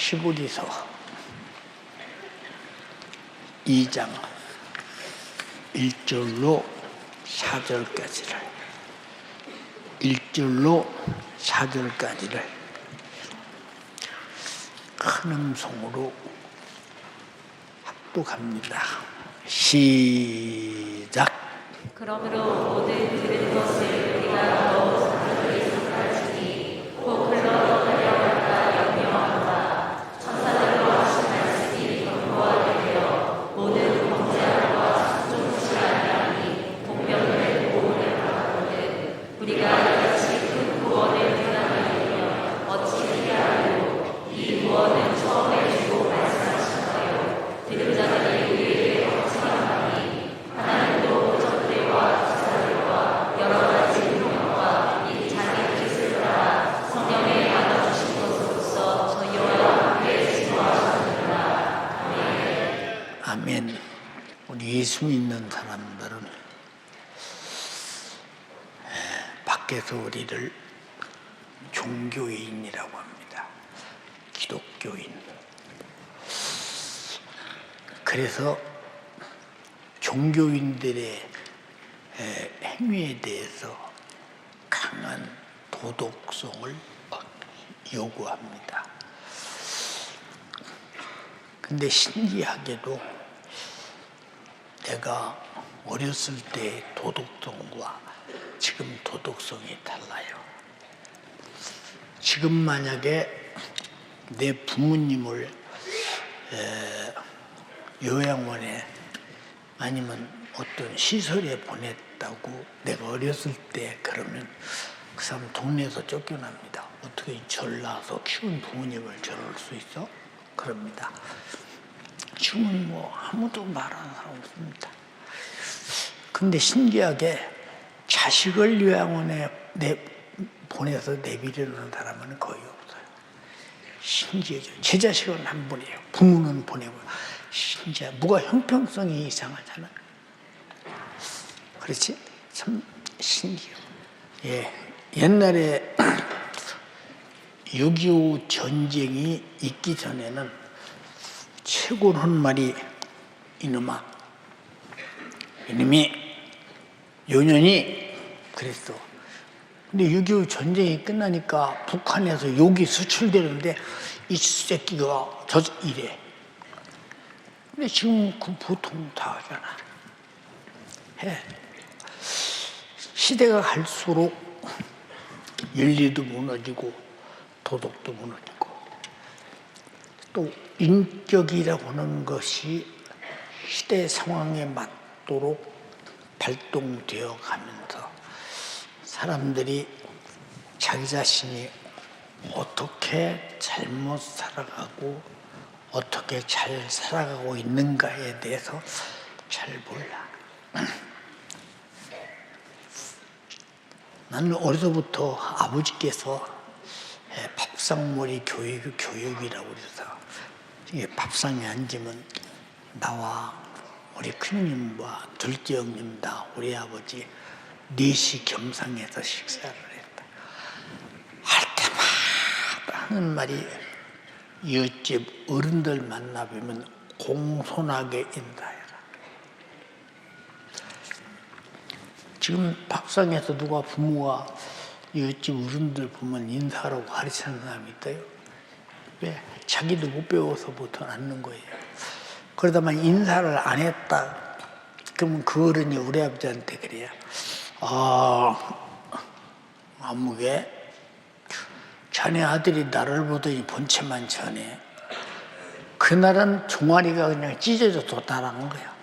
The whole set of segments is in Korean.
히브리서 2장 1절로 4절까지를 큰 음성으로 합독합니다. 시작. 그러므로 모든 들은 것을 우리가 더욱 사랑하게 생각하시니 곧 흘러가려 할까 염려하노라. 천사들과 하신 말씀이 견고하게 되어 모든 범죄함과 수종치 아니하니 동명을 보호를 받거든 우리가 이같이 큰 구원을 받았으면 어찌 피하리요. 이 구원은 처음에 주고 말씀하셨어요. 들은 자들이 우리에게 걱정하니 하나님도 적들과 기사들과 여러 가지 운명과 이 자기 뜻을 따라 성령에 나눠주신 것으로서 저희와 함께 지도하셨느니라. 아멘. 아멘. 우리 예수 믿는 사람들은 밖에서 우리를 종교인이라고 합니다. 기독교인. 그래서 종교인들의 행위에 대해서 강한 도덕성을 요구합니다. 근데 신기하게도 내가 어렸을 때의 도덕성과 지금 도덕성이 달라요. 지금 만약에 내 부모님을 요양원에 아니면 어떤 시설에 보냈다고 내가 어렸을 때 그러면 그 사람 동네에서 쫓겨납니다. 어떻게 절 낳아서 키운 부모님을 저럴 수 있어? 그럽니다. 지금은 뭐 아무도 말하는 사람 없습니다. 근데 신기하게 자식을 요양원에 보내서 내비려는 사람은 거의 없어요. 신기하죠. 제 자식은 안 보내요. 부모는 보내고. 신기해. 뭐가 형평성이 이상하잖아. 그렇지? 참 신기해요. 예. 옛날에 6.25 전쟁이 있기 전에는 최고로 한 말이 이놈이 요년이 그랬어. 근데 6.25 전쟁이 끝나니까 북한에서 욕이 수출되는데 이 새끼가 이래. 근데 지금 그 보통 다 하잖아. 해. 시대가 갈수록 윤리도 무너지고 도덕도 무너지고 또 인격이라고 하는 것이 시대 상황에 맞도록 발동되어 가면서 사람들이 자기 자신이 어떻게 잘못 살아가고 어떻게 잘 살아가고 있는가에 대해서 잘 몰라. 나는 어려서부터 아버지께서 밥상머리 교육이라고 그래서 밥상에 앉으면 나와 우리 큰형님과 둘째 형님과 우리 아버지 넷이 겸상해서 식사를 했다. 할 때마다 하는 말이 이웃집 어른들 만나뵈면 공손하게 인사해라. 지금 밥상에서 누가 부모가 이웃집 어른들 보면 인사하라고 가르치는 사람이 있어요. 왜? 자기도 못 배워서 못은 않는 거예요. 그러다만 인사를 안 했다. 그러면 그 어른이 우리 아버지한테 그래요. 아무개 자네 아들이 나를 보더니 본체만 전해. 그날은 종아리가 그냥 찢어져서 달아난 거야.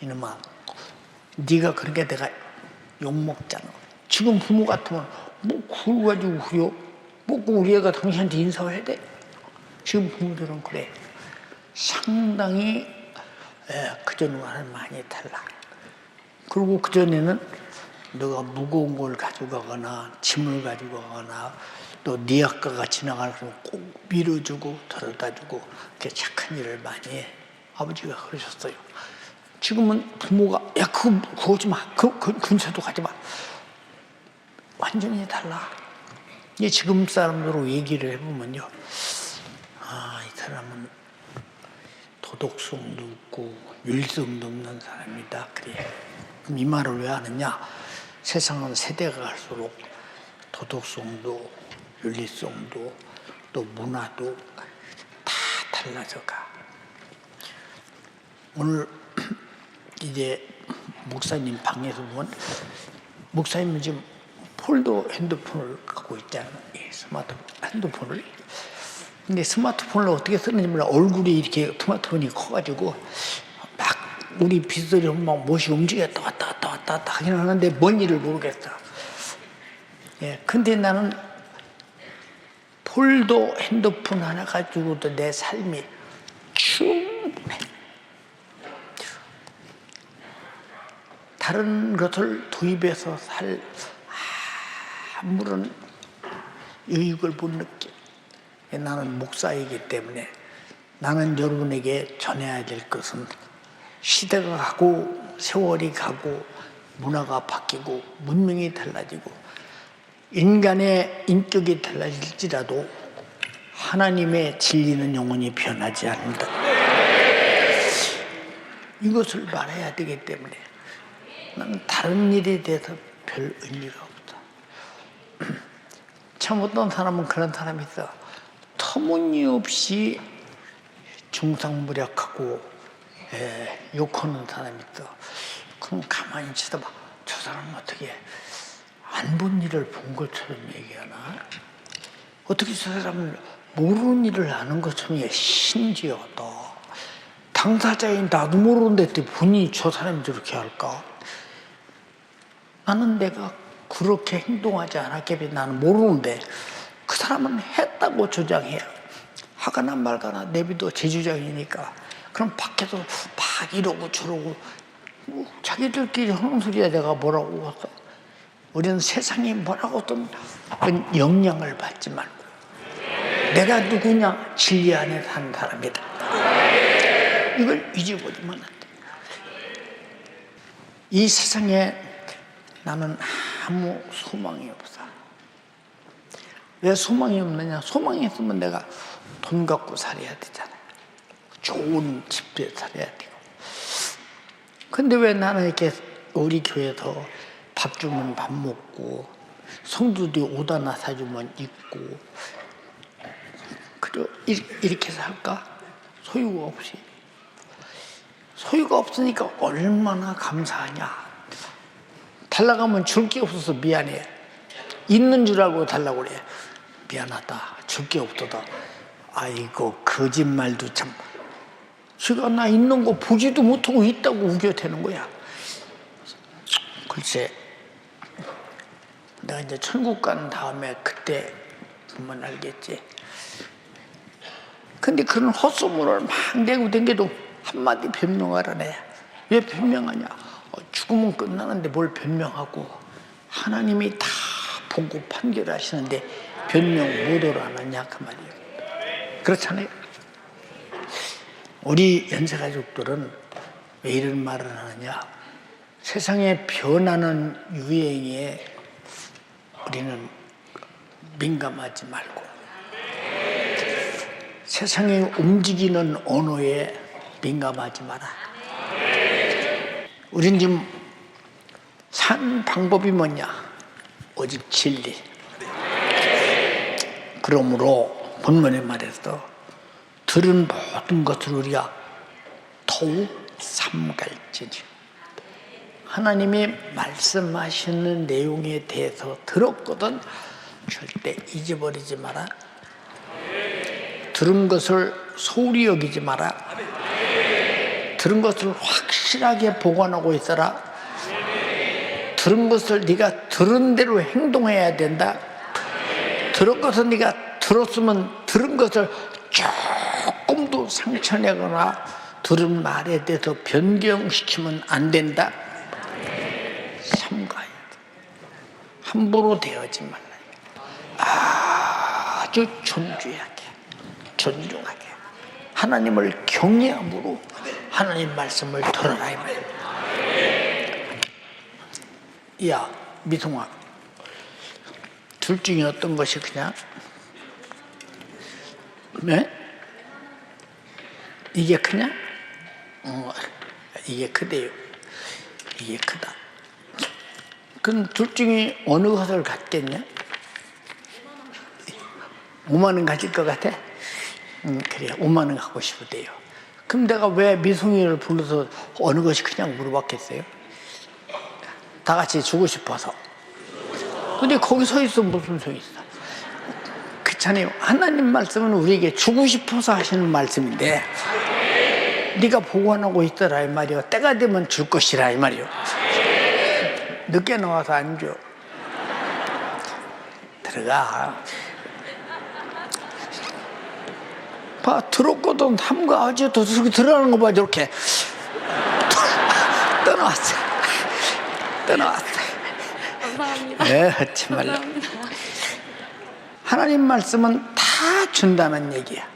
이놈아, 네가 그렇게 내가 욕먹잖아. 지금 부모 같으면 뭐 그걸 가지고 그려? 뭐 우리 애가 당신한테 인사해야 돼? 지금 부모들은 그래. 상당히 그전과는 많이 달라. 그리고 그전에는 너가 무거운 걸 가지고 가거나 짐을 가지고 가거나 또 네 아까가 지나가면 꼭 밀어주고 들어다주고 그렇게 착한 일을 많이 해. 아버지가 그러셨어요. 지금은 부모가 야 그거 오지 마. 그 근처도 가지 마. 완전히 달라. 지금 사람들하고 얘기를 해보면요. 사람은 도덕성도 없고 윤리성도 없는 사람이다. 그래. 그럼 이 말을 왜 하느냐? 세상은 세대가 갈수록 도덕성도 윤리성도 또 문화도 다 달라져가. 오늘 이제 목사님 방에서 보면 목사님은 지금 폴더 핸드폰을 갖고 있잖아요. 스마트폰 핸드폰을. 근데 스마트폰을 어떻게 쓰는지 몰라. 얼굴이 이렇게 스마트폰이 커가지고 막 우리 빗소리 막 못이 움직였다 왔다 하긴 하는데 뭔지를 모르겠어. 예, 근데 나는 폴더 핸드폰 하나 가지고도 내 삶이 충분해. 다른 것을 도입해서 살 아무런 유익을 못 느껴. 나는 목사이기 때문에 나는 여러분에게 전해야 될 것은 시대가 가고 세월이 가고 문화가 바뀌고 문명이 달라지고 인간의 인격이 달라질지라도 하나님의 진리는 영원히 변하지 않는다. 이것을 말해야 되기 때문에 나는 다른 일에 대해서 별 의미가 없다. 참 어떤 사람은 그런 사람이 있어. 터무니없이 중상무략하고 욕하는 사람이 있어. 그럼 가만히 쳐다봐. 저 사람은 어떻게 안 본 일을 본 것처럼 얘기하나? 어떻게 저 사람은 모르는 일을 아는 것처럼 얘기해? 신기하다. 당사자인 나도 모르는데 본인이 저 사람이 저렇게 할까? 나는 내가 그렇게 행동하지 않았겠지. 나는 모르는데 그 사람은 했다고 주장해요. 하거나 말거나 내비도 제 주장이니까. 그럼 밖에서 막 이러고 저러고 자기들끼리 하는 소리야. 내가 뭐라고 했어. 우리는 세상이 뭐라고 어떤 영향을 받지 말고 내가 누구냐? 진리 안에 사는 사람이다. 이걸 잊어버리면 안 돼. 이 세상에 나는 아무 소망이 없어. 왜 소망이 없느냐? 소망이 있으면 내가 돈 갖고 살아야 되잖아요. 좋은 집에 살아야 되고. 근데 왜 나는 이렇게 우리 교회에서 밥 주면 밥 먹고 성도들이 옷 하나 사주면 입고 그리고 이렇게 살까? 소유가 없이. 소유가 없으니까 얼마나 감사하냐. 달라고 하면 줄 게 없어서 미안해. 있는 줄 알고 달라고 그래. 미안하다. 줄 게 없어다. 아이고 거짓말도 참. 지가 나 있는 거 보지도 못하고 있다고 우겨대는 거야. 글쎄 내가 이제 천국 간 다음에 그때 보면 알겠지. 근데 그런 헛소문을 막 내고 댕겨도 한마디 변명하라네. 왜 변명하냐? 죽으면 끝나는데 뭘 변명하고. 하나님이 다 보고 판결하시는데 변명 뭐더러 안 하냐 그 말이에요. 그렇잖아요. 우리 연세가족들은 왜 이런 말을 하느냐? 세상에 변하는 유행에 우리는 민감하지 말고 세상에 움직이는 언어에 민감하지 마라. 우린 지금 산 방법이 뭐냐? 오직 진리. 그러므로 본문에 말해서 들은 모든 것을 우리가 더욱 삼갈지니. 하나님이 말씀하시는 내용에 대해서 들었거든 절대 잊어버리지 마라. 들은 것을 소홀히 여기지 마라. 들은 것을 확실하게 보관하고 있어라. 들은 것을 네가 들은 대로 행동해야 된다. 들은 것을 네가 들었으면 들은 것을 조금도 상처내거나 들은 말에 대해서 변경시키면 안 된다. 삼가야 돼. 함부로 대하지 말라. 아주 존중하게 하나님을 경외함으로 하나님 말씀을 들어라 이 말이야. 야 미송아, 둘 중에 어떤 것이 그냥 네? 이게 크냐? 이게 크대요. 이게 크다. 그럼 둘 중에 어느 것을 갖겠냐? 5만 원 가질 것 같아? 그래, 5만 원 갖고 싶으대요. 그럼 내가 왜 미송이를 불러서 어느 것이 그냥 물어봤겠어요? 다 같이 주고 싶어서. 근데 거기 서 있어 무슨 소용 있어? 그렇잖아요. 하나님 말씀은 우리에게 주고 싶어서 하시는 말씀인데 네가 보관하고 있더라 이 말이요. 때가 되면 줄 것이라 이 말이요. 늦게 나와서 안 줘. 들어가. 봐, 들었거든. 함과 아주 도둑이 들어가는 거 봐, 저렇게. 떠나왔어. 떠나왔어. 감사합니다. 네, 정말로. 하나님 말씀은 다 준다는 얘기야.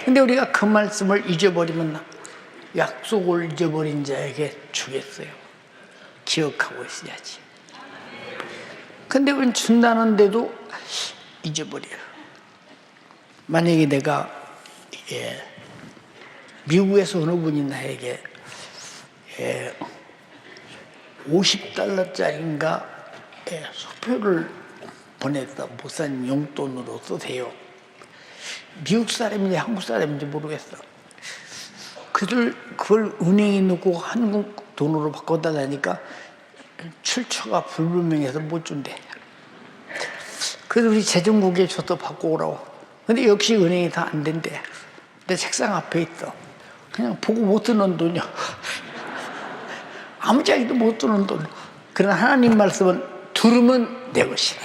근데 우리가 그 말씀을 잊어버리면 약속을 잊어버린 자에게 주겠어요. 기억하고 있어야지. 근데 우리는 준다는데도 잊어버려요. 만약에 내가 미국에서 어느 분이 나에게 50달러짜리인가 수표를 보냈다. 목사님 용돈으로 쓰세요. 미국 사람인지 한국 사람인지 모르겠어. 그걸 은행에 넣고 한국 돈으로 바꿔달라니까 출처가 불분명해서 못 준대. 그래서 우리 재정국에 줘서 바꿔오라고. 근데 역시 은행이 다 안 된대. 내 책상 앞에 있어. 그냥 보고 못 쓰는 돈이야. 아무 자기도 못 쓰는 돈. 그러나 하나님 말씀은 들으면 내 것이라.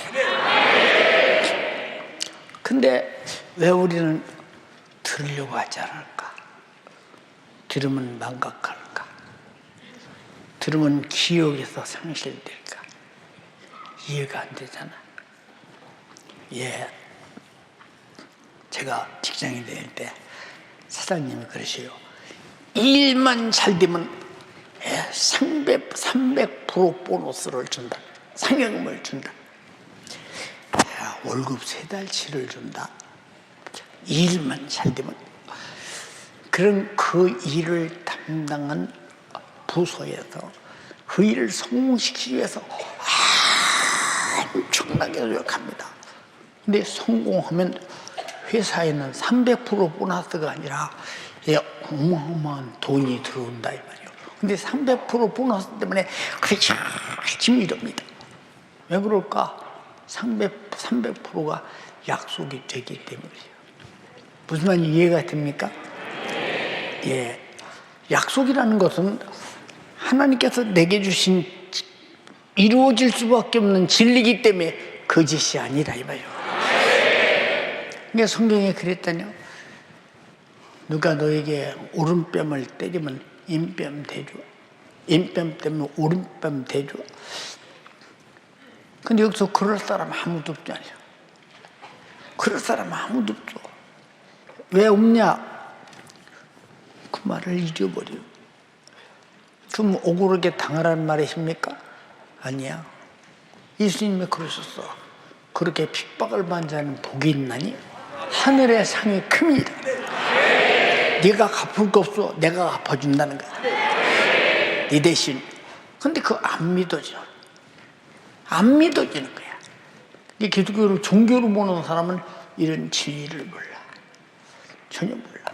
근데 왜 우리는 들으려고 하지 않을까? 들으면 망각할까? 들으면 기억에서 상실될까? 이해가 안 되잖아. 제가 직장인 다닐 때 사장님이 그러셔요. 일만 잘 되면 300% 보너스를 준다. 상여금을 준다. 월급 3달치를 준다. 일만 잘 되면. 그런 그 일을 담당한 부서에서 그 일을 성공시키기 위해서 엄청나게 노력합니다. 근데 성공하면 회사에는 300% 보너스가 아니라 어마어마한 돈이 들어온다 이 말이에요. 근데 300% 보너스 때문에 그렇게 열심히 일합니다. 왜 그럴까? 300%가 약속이 되기 때문이에요. 무슨 말인지 이해가 됩니까? 약속이라는 것은 하나님께서 내게 주신 이루어질 수밖에 없는 진리이기 때문에 거짓이 아니라 이 말이에요. 그러니까 성경에 그랬다뇨. 누가 너에게 오른뺨을 때리면 인뺨 대줘. 인뺨 때문에 오른뺨 대줘. 근데 여기서 그럴 사람 아무도 없잖아요. 그럴 사람 아무도 없어. 왜 없냐? 그 말을 잊어버려. 그럼 억울하게 당하라는 말이십니까? 아니야. 예수님이 그러셨어. 그렇게 핍박을 받는 자는 복이 있나니? 하늘의 상이 큼이라. 네가 갚을 거 없어. 내가 갚아준다는 거야. 네 대신. 근데 그거 안 믿어져. 안 믿어지는 거야. 이 기독교를 종교로 보는 사람은 이런 진리를 몰라. 전혀 몰라.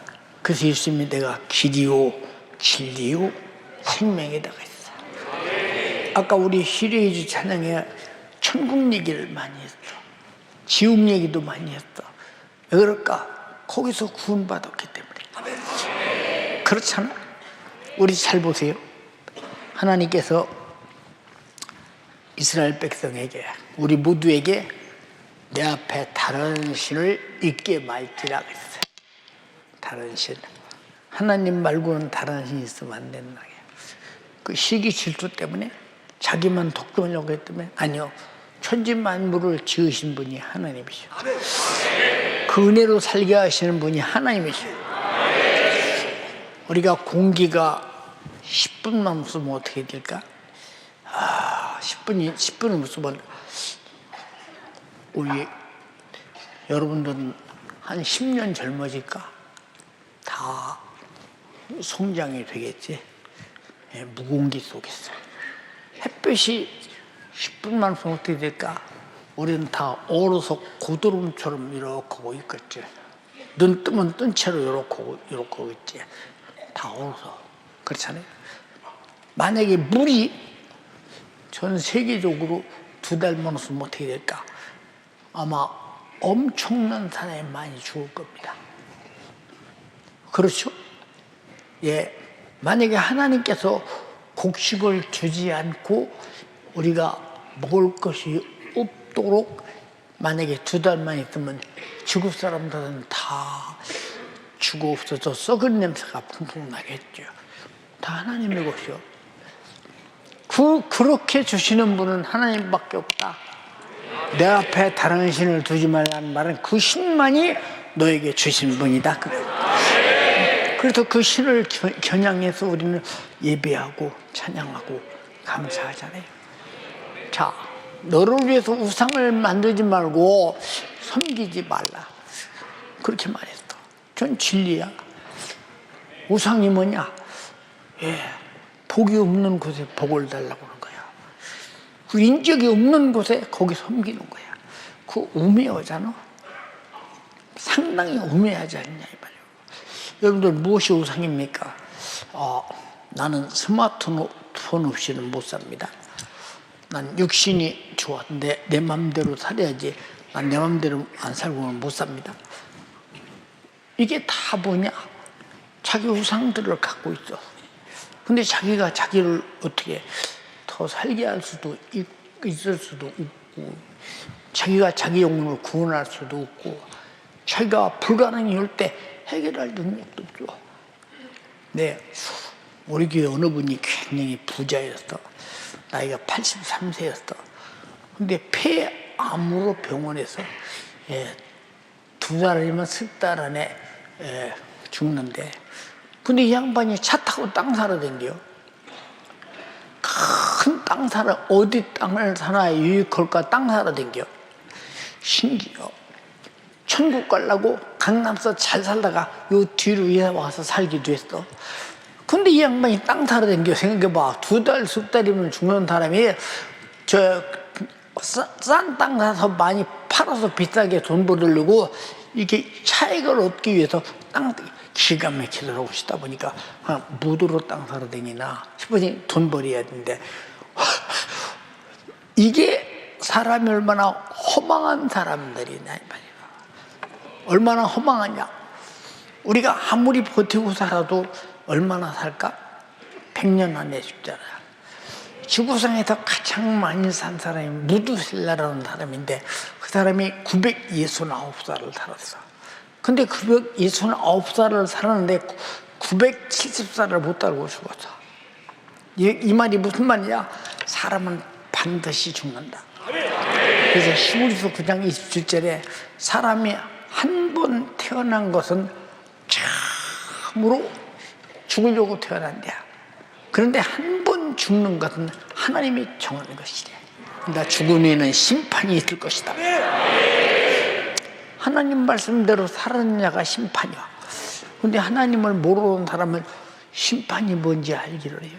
그래서 예수님이 내가 길이요 진리요 생명에다가 있어. 아까 우리 시리즈 찬양에 천국 얘기를 많이 했어. 지옥 얘기도 많이 했어. 왜 그럴까? 거기서 구원받았기 때문에. 그렇잖아. 우리 잘 보세요. 하나님께서 이스라엘 백성에게 우리 모두에게 내 앞에 다른 신을 있게 말지라 그랬어요. 다른 신. 하나님 말고는 다른 신이 있으면 안 된다. 그 시기 질투 때문에 자기만 독점하려고 했기 때문에 아니요. 천지 만물을 지으신 분이 하나님이시오. 그 은혜로 살게 하시는 분이 하나님이시오. 우리가 공기가 10분만 웃으면 어떻게 될까? 10분을 웃으면 우리 여러분들은 한 10년 젊어질까? 다 다 성장이 되겠지. 예, 무공기 속에서. 햇볕이 10분만 보면 어떻게 될까? 우리는 다 얼어서 고드름처럼 이렇게 하고 있겠지. 눈 뜨면 뜬 채로 이렇게 하고 있지. 다 얼어서. 그렇잖아요. 만약에 물이 전 세계적으로 2달만 없으면 어떻게 될까? 아마 엄청난 사람이 많이 죽을 겁니다. 그렇죠? 예. 만약에 하나님께서 곡식을 주지 않고 우리가 먹을 것이 없도록 만약에 2달만 있으면 지구 사람들은 다 죽어 없어져 썩은 냄새가 풍풍 나겠죠. 다 하나님의 것이요. 그렇게 주시는 분은 하나님밖에 없다. 내 앞에 다른 신을 두지 말라는 말은 그 신만이 너에게 주신 분이다. 그래서 그 신을 겨냥해서 우리는 예배하고 찬양하고 감사하잖아요. 자, 너를 위해서 우상을 만들지 말고 섬기지 말라. 그렇게 말했어. 전 진리야. 우상이 뭐냐? 예, 복이 없는 곳에 복을 달라고 하는 거야. 그 인적이 없는 곳에 거기 섬기는 거야. 그 우매하잖아. 상당히 우매하지 않냐 이 말이야. 여러분들 무엇이 우상입니까? 나는 스마트폰 없이는 못 삽니다. 난 육신이 좋았는데 내 맘대로 살아야지. 난 내 맘대로 안 살고는 못 삽니다. 이게 다 뭐냐? 자기 우상들을 갖고 있어. 근데 자기가 자기를 어떻게 더 살게 할 수도 있을 수도 없고, 자기가 자기 영혼을 구원할 수도 없고, 자기가 불가능할 때 해결할 능력도 없어. 네, 우리 교회 어느 분이 굉장히 부자였어. 나이가 83세였어. 근데 폐암으로 병원에서 2달이면 10달 안에 죽는데, 근데 이 양반이 차 타고 땅 사러 댕겨. 큰 땅 사러, 어디 땅을 사나 유익할까 땅 사러 댕겨. 신기해. 천국 가려고 강남서 잘 살다가 요 뒤로 이사 와서 살기도 했어. 근데 이 양반이 땅 사러 댕겨. 생각해봐. 2달, 10달이면 죽는 사람이 싼 땅 사서 많이 팔아서 비싸게 돈 벌으려고 이렇게 차익을 얻기 위해서 땅 기가 막히더라고. 싶다 보니까 무도로 땅 사러 다니나 싶으니 돈 벌어야 되는데 이게 사람이 얼마나 허망한 사람들이냐 이 말이야. 얼마나 허망하냐. 우리가 아무리 버티고 살아도 얼마나 살까? 100년 안에 죽잖아. 지구상에서 가장 많이 산 사람이 무두셀라라는 사람인데 그 사람이 969살을 살았어. 근데 969살을 살았는데 970살을 못 살고 죽었어. 이 말이 무슨 말이냐? 사람은 반드시 죽는다. 그래서 히브리서 9장 27절에 사람이 한 번 태어난 것은 참으로 죽으려고 태어난대야. 그런데 한 번 죽는 것은 하나님이 정하는 것이래. 그러니까 죽음에는 심판이 있을 것이다. 하나님 말씀대로 사는 자가 심판이야. 그런데 하나님을 모르는 사람은 심판이 뭔지 알기를 해요.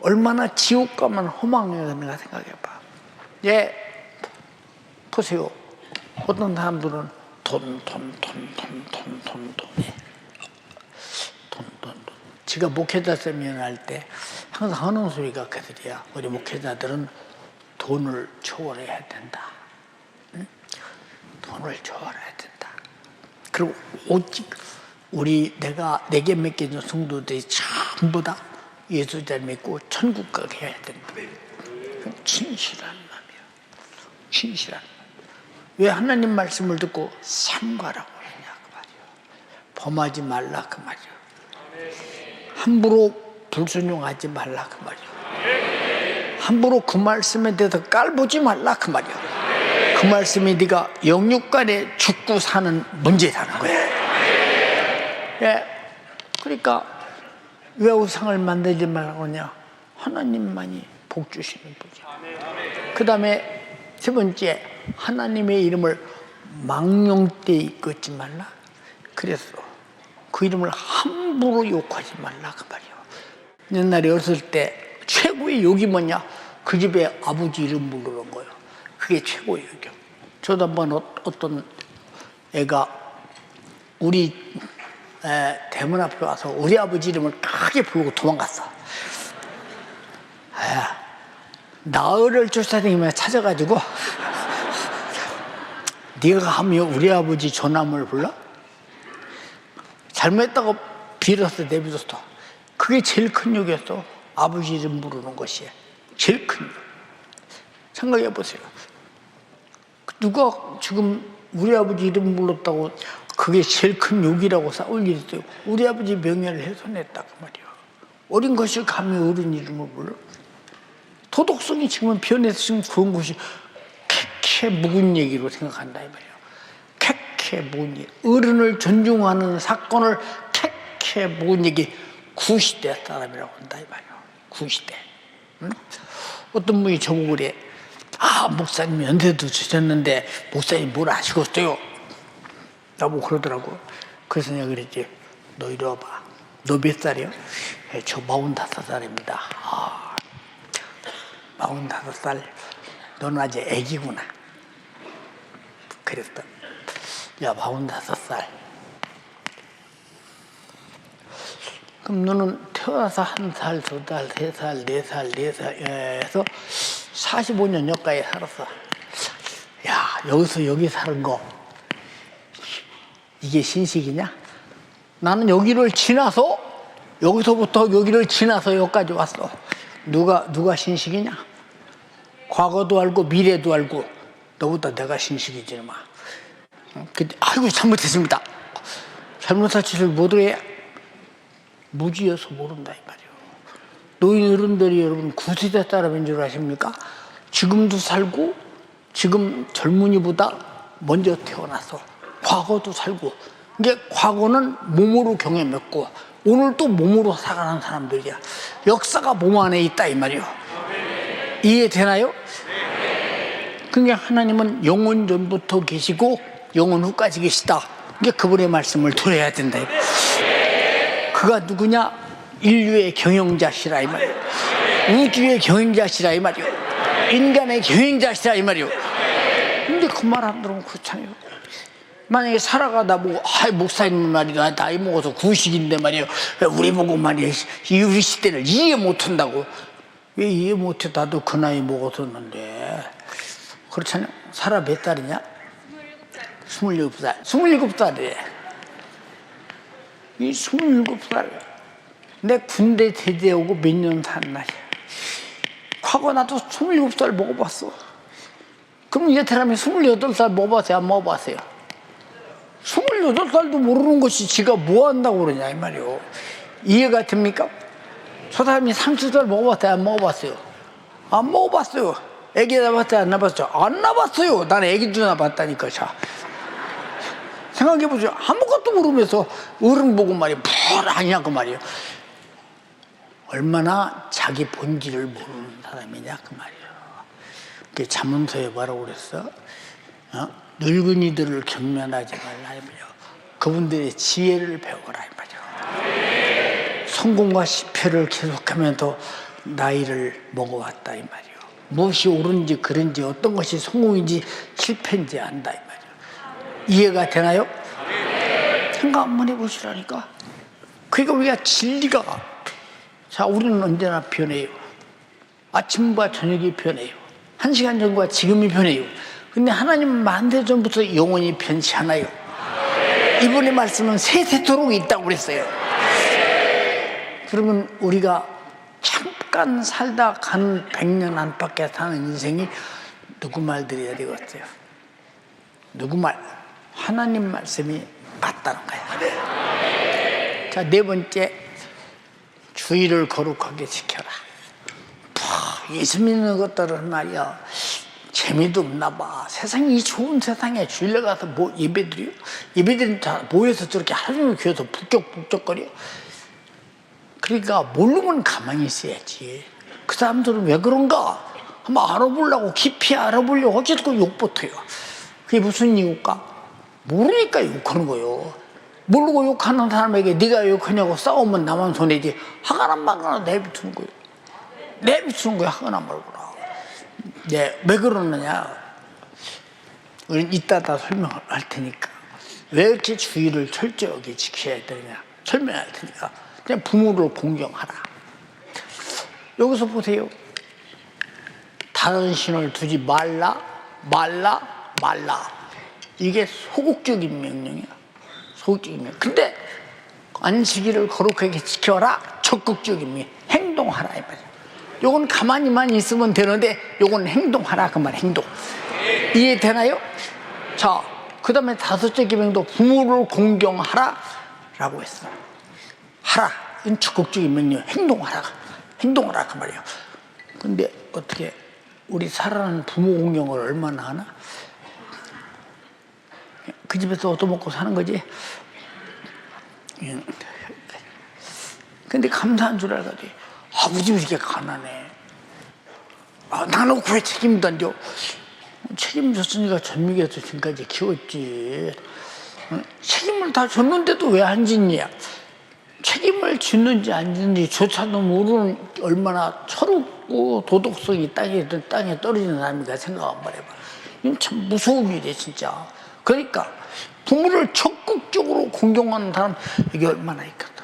얼마나 지옥 가면 허망해가 생각해봐. 보세요. 어떤 사람들은 돈. 지가 목회자 세미나할 때 항상 하는 소리가 그들이야. 우리 목회자들은 돈을 초월해야 된다. 응? 돈을 초월해야 된다. 그리고 오직 내게 맡겨진 성도들이 전부 다 예수 잘 믿고 천국 가게 해야 된다. 진실한 마음이야. 진실한 마음. 왜 하나님 말씀을 듣고 삼가라고 했냐 그 말이야. 범하지 말라 그 말이야. 함부로 불순종하지 말라 그 말이야. 함부로 그 말씀에 대해서 깔보지 말라 그 말이야. 그 말씀이 네가 영육간에 죽고 사는 문제라는 거야. 그러니까 왜 우상을 만들지 말라고 하냐? 하나님만이 복 주시는 분이야. 그 다음에 세 번째, 하나님의 이름을 망령되이 잊지 말라. 그랬어. 그 이름을 함부로 욕하지 말라 그 말이요. 옛날에 어렸을 때 최고의 욕이 뭐냐? 그 집에 아버지 이름 부르는 거예요. 그게 최고의 욕이요. 저도 한번 어떤 애가 우리 대문 앞에 와서 우리 아버지 이름을 크게 부르고 도망갔어. 나흘을 쫓아다니며 찾아가지고 네가 하면 우리 아버지 조남을 불러? 잘못했다고 빌어서 내비뒀어. 그게 제일 큰 욕이었어. 아버지 이름 부르는 것이 제일 큰 욕. 생각해 보세요. 누가 지금 우리 아버지 이름 불렀다고 그게 제일 큰 욕이라고 싸울 일이 있어요. 우리 아버지 명예를 훼손했다 그 말이야. 어린 것이 감히 어른 이름을 불러? 도덕성이 지금 변해서 지금 그런 것이 캐캐 묵은 얘기로 생각한다 이 말이야. 캐캐 묵은 얘기. 어른을 존중하는 사건을 캐캐 묵은 얘기. 구시대 사람이라고 한다 이 말이야. 구시대. 응? 어떤 분이 저보고 그래. 목사님 연세도 드셨는데 목사님 뭘 아시겠어요? 나보고 그러더라고. 그래서 내가 그랬지. 너 이리 와봐. 너 몇 살이야? 저 45살입니다. 45살. 너는 아직 애기구나. 그랬어. 야, 45살. 그럼 너는 태어나서 1살, 2살, 3살, 4살, 4살 해서 45년 여기까지 살았어. 야, 여기서 여기 사는 거 이게 신식이냐? 나는 여기를 지나서 여기서부터 여기를 지나서 여기까지 왔어. 누가 신식이냐? 과거도 알고 미래도 알고 너보다 내가 신식이지 마. 근데 아이고 잘못했습니다. 잘못할 짓을 모두에 무지여서 모른다 이 말이에요. 노인 어른들이 여러분 구세대 사람인 줄 아십니까? 지금도 살고 지금 젊은이보다 먼저 태어나서 과거도 살고 이게 과거는 몸으로 경험했고 오늘 또 몸으로 살아가는 사람들이야. 역사가 몸 안에 있다 이 말이에요. 이해되나요? 그러니까 하나님은 영원 전부터 계시고 영원 후까지 계시다. 이게 그분의 말씀을 들어야 된다. 그가 누구냐? 인류의 경영자시라 이 말이에요. 우주의 경영자시라 이 말이에요. 인간의 경영자시라 이 말이에요. 근데 그 말 안 들으면 그렇잖아요. 만약에 살아가다 보고 목사님 말이야 나이 먹어서 구식인데 말이에요. 우리 보고 말이야 우리 시대를 이해 못한다고. 왜 이해 못해? 나도 그 나이 먹었었는데. 그렇잖아요. 살아 몇 살이냐? 27살. 27살이래. 이 27살. 내 군대 제대하고 몇 년 산 날이야. 과거 나도 27살 먹어봤어. 그럼 이 사람이 28살 먹어봤어요? 안 먹어봤어요? 28살도 모르는 것이 지가 뭐 한다고 그러냐 이 말이요. 이해가 됩니까? 저 사람이 30살 먹어봤어요? 안 먹어봤어요? 안 먹어봤어요. 애기 낳아봤어요? 안 낳아봤어요? 안 낳아봤어요. 난 애기도 낳아봤다니까. 자, 생각해보세요. 아무것도 모르면서 어른 보고 말이야 뭘 아냐 그 말이에요. 얼마나 자기 본질을 모르는 사람이냐 그 말이에요. 그 잠언서에 뭐라고 그랬어? 늙은이들을 경멸하지 말라 이 말이에요. 그분들의 지혜를 배워라 이 말이에요. 성공과 실패를 계속하면서 나이를 먹어왔다 이 말이에요. 무엇이 옳은지 그른지 어떤 것이 성공인지 실패인지 안다 이 말이에요. 이해가 되나요? 생각 한번 해보시라니까. 그러니까 우리가 진리가 자 우리는 언제나 변해요. 아침과 저녁이 변해요. 1시간 전과 지금이 변해요. 근데 하나님은 만대 전부터 영원히 변치 않아요. 이분의 말씀은 세세토록 있다고 그랬어요. 그러면 우리가 잠깐 살다 가는 100년 안팎에 사는 인생이 누구 말 들어야 되겠어요? 누구 말? 하나님 말씀이 맞다는 거야. 자, 네 번째, 주의를 거룩하게 지켜라. 예수 믿는 것들은 말이야 재미도 없나 봐. 세상이 이 좋은 세상에 주일에 가서 뭐 예배드려요? 예배드리는 다 모여서 저렇게 하루 종일 교회에서 북적북적거려. 그러니까 모르면 가만히 있어야지. 그 사람들은 왜 그런가? 한번 알아보려고 깊이 알아보려고 어쨌든 욕부터요. 그게 무슨 이유일까? 모르니까 욕하는 거예요. 모르고 욕하는 사람에게 네가 욕하냐고 싸우면 나만 손해지. 하거나 말거나 내비두는 거예요. 내비두는 거예요. 하거나 말거나. 네, 왜 그러느냐. 우리는 이따 다 설명할 테니까. 왜 이렇게 주의를 철저하게 지켜야 되느냐 설명할 테니까. 그냥 부모를 공경하라. 여기서 보세요. 다른 신을 두지 말라, 말라, 말라. 이게 소극적인 명령이야. 소극적인 명령. 근데 안식일을 거룩하게 지켜라. 적극적인 명령. 행동하라 이 말이야. 요건 가만히만 있으면 되는데 요건 행동하라 그 말. 행동. 이해되나요? 자, 그 다음에 다섯째 계명도 부모를 공경하라 라고 했어. 하라. 이건 적극적인 명령. 행동하라. 행동하라 그 말이야. 근데 어떻게 우리 살아가는 부모 공경을 얼마나 하나? 그 집에서 얻어먹고 사는 거지. 근데 감사한 줄 알거든. 우리 집이 이렇게 가난해. 나는 왜 책임도 안 져? 책임졌으니까 전미에서 지금까지 키웠지. 책임을 다 줬는데도 왜 안 짓냐? 책임을 짓는지 안 짓는지 조차도 모르는 얼마나 철없고 도덕성이 땅에 떨어지는 사람인가 생각 한번 해봐. 이건 참 무서운 일이야 진짜. 그러니까 부모를 적극적으로 공경하는 사람 이게 얼마나 있겠다.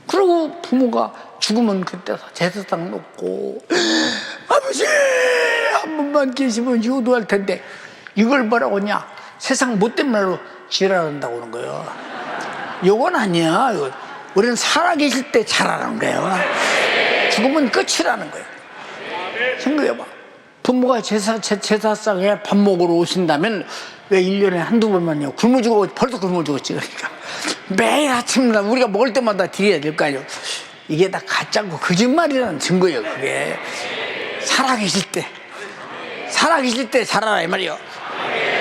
그리고 부모가 죽으면 그때 제사상 놓고 아버지 한 번만 계시면 효도할 텐데 이걸 뭐라고 하냐. 세상 못된 말로 지랄한다고 하는 거예요. 이건 아니야. 우리는 살아계실 때 잘하는 거예요. 죽으면 끝이라는 거예요. 생각해봐. 부모가 제사상에 밥 먹으러 오신다면 왜 1년에 한두 번만요. 굶어 죽어. 벌써 굶어 죽었지. 그러니까 매일 아침마다 우리가 먹을 때마다 드려야 될 거 아니에요. 이게 다 가짜고 거짓말이라는 증거예요. 그게 살아계실 때 잘하라 이 말이에요.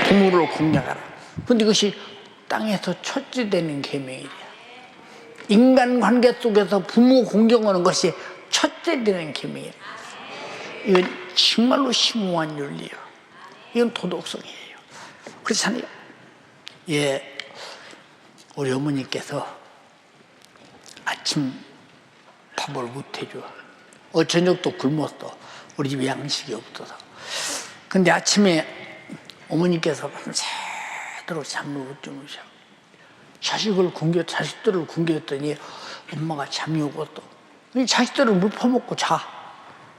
부모를 공경하라. 근데 이것이 땅에서 첫째 되는 계명이래요. 인간관계 속에서 부모 공경하는 것이 첫째 되는 계명이에요. 이건 정말로 심오한 윤리예요. 이건 도덕성이에요. 그렇잖아요. 예, 우리 어머니께서 아침 밥을 못 해줘. 저녁도 굶었어. 우리 집에 양식이 없어서. 근데 아침에 어머니께서 제대로 잠을 못 주무셔. 자식들을 굶겼더니 엄마가 잠이 오겠어. 자식들을 물 퍼먹고 자.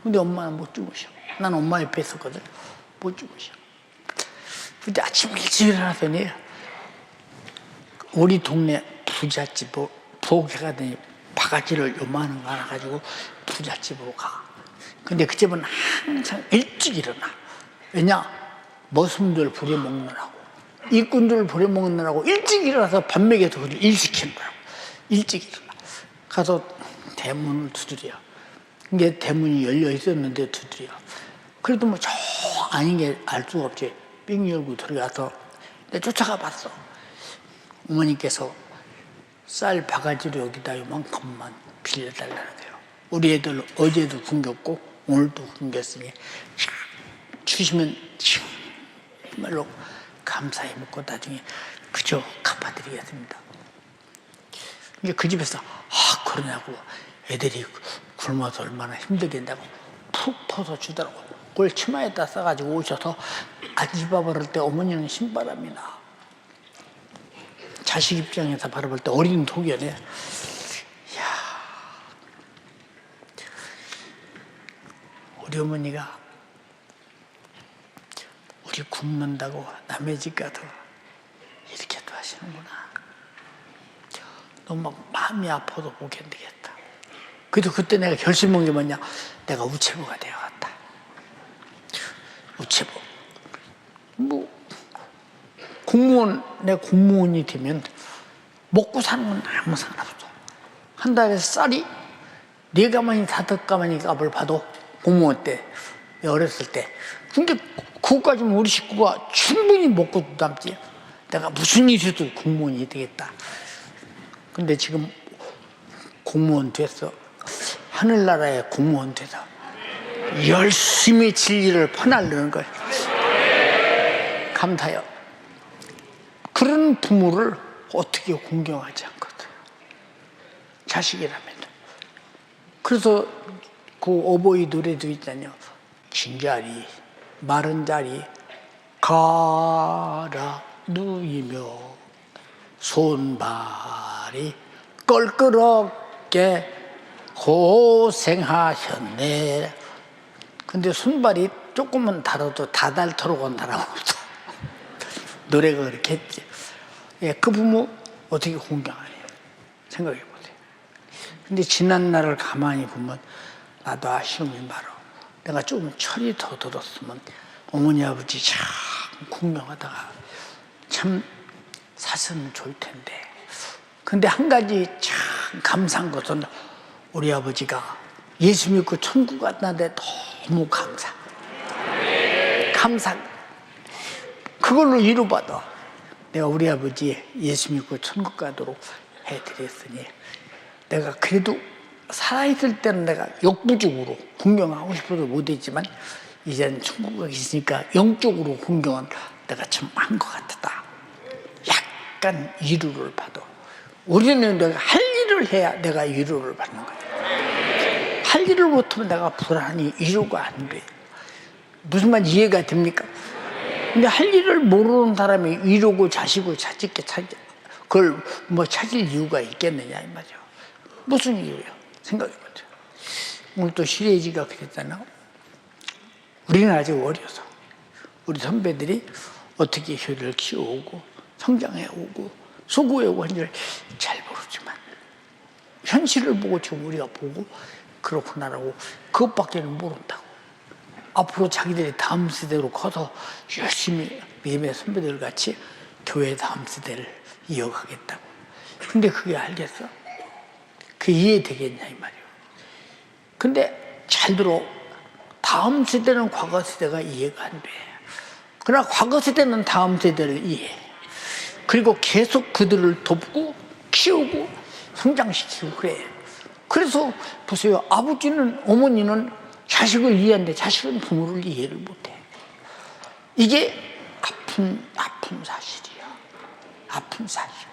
근데 엄마는 못 주무셔. 난 엄마 옆에 있었거든. 못 주무셔. 근데 아침 일찍 일어나더니 우리 동네 부잣집으로 부엌에 가더니 바가지를 요만한 거 하나 가지고 부잣집으로 가. 근데 그 집은 항상 일찍 일어나. 왜냐? 머슴들 부려먹느라고 일꾼들 부려먹느라고 일찍 일어나서 밥 먹여서 그를 일시키는 거라고. 일찍 일어나. 가서 대문을 두드려. 이게 대문이 열려 있었는데 두드려. 그래도 뭐 저 아닌 게 알 수가 없지. 삥 열고 들어가서 내가 쫓아가 봤어. 어머니께서 쌀 바가지로 여기다 요만큼만 빌려달라는 거예요. 우리 애들 어제도 굶겼고 오늘도 굶겼으니 주시면 정말로 감사히 먹고 나중에 그저 갚아드리겠습니다. 이제 그 집에서 그러냐고 애들이 굶어서 얼마나 힘들겠다고 푹 퍼서 주더라고. 그걸 치마에다 싸가지고 오셔서 아침밥을 할 때 어머니는 신바람이 나. 자식 입장에서 바라볼 때 어린 독연에 이야, 우리 어머니가 우리 굶는다고 남의 집 가도 이렇게도 하시는구나. 너무 막 마음이 아파도 못 견디겠다. 그래도 그때 내가 결심한 게 뭐냐. 내가 우체부가 되어갔다. 우체부. 뭐 내가 공무원이 되면 먹고 사는 건 아무 상관없어. 한 달에 쌀이 4가마니 5가마니 값을 봐도 공무원 때 어렸을 때. 근데 그것까지는 우리 식구가 충분히 먹고 남지. 내가 무슨 일이 있어도 공무원이 되겠다. 근데 지금 공무원 됐어. 하늘나라의 공무원 돼서 열심히 진리를 퍼나르는 거예요. 감사해요. 그런 부모를 어떻게 공경하지 않거든. 자식이라면. 그래서 그 어버이 노래도 있잖아요. 진자리, 마른 자리, 가라 누이며 손발이 껄끄럽게 고생하셨네. 근데 손발이 조금은 달아도 다 닳도록 온 사람 없어. 노래가 그렇게 했지. 예, 그 부모 어떻게 공경하냐 생각해 보세요. 근데 지난 날을 가만히 보면 나도 아쉬움이 많아. 내가 조금 철이 더 들었으면 어머니 아버지 참 공경하다가 참 샀으면 좋을 텐데. 근데 한 가지 참 감사한 것은 우리 아버지가 예수 믿고 천국 갔는데 너무 감사. 그걸로 위로받아. 내가 우리 아버지 예수 믿고 천국 가도록 해드렸으니 내가 그래도 살아있을 때는 내가 역부족으로 공경하고 싶어도 못했지만 이제는 천국 가기 있으니까 영적으로 공경은 내가 참 한 것 같다. 약간 위로를 받아. 우리는 내가 할 일을 해야 내가 위로를 받는 거야. 할 일을 못하면 내가 불안히 위로가 안 돼. 무슨 말 이해가 됩니까? 근데 할 일을 모르는 사람이 위로고 자시고 그걸 뭐 찾을 이유가 있겠느냐 이 말이야. 무슨 이유야? 생각해보죠. 오늘 또 시래지가 그랬잖아. 우리는 아직 어려서 우리 선배들이 어떻게 효를 키워오고 성장해오고 수고해오고 한 줄 잘 모르지만 현실을 보고 지금 우리가 보고 그렇구나라고 그것밖에는 모른다고. 앞으로 자기들이 다음 세대로 커서 열심히 믿음의 선배들 같이 교회 다음 세대를 이어가겠다고. 근데 그게 알겠어? 그게 이해되겠냐 이 말이야. 근데 잘 들어. 다음 세대는 과거 세대가 이해가 안 돼. 그러나 과거 세대는 다음 세대를 이해해. 그리고 계속 그들을 돕고 키우고 성장시키고 그래. 그래서 보세요. 아버지는 어머니는 자식을 이해하는데 자식은 부모를 이해를 못해. 이게 아픈 사실이야. 아픈 사실.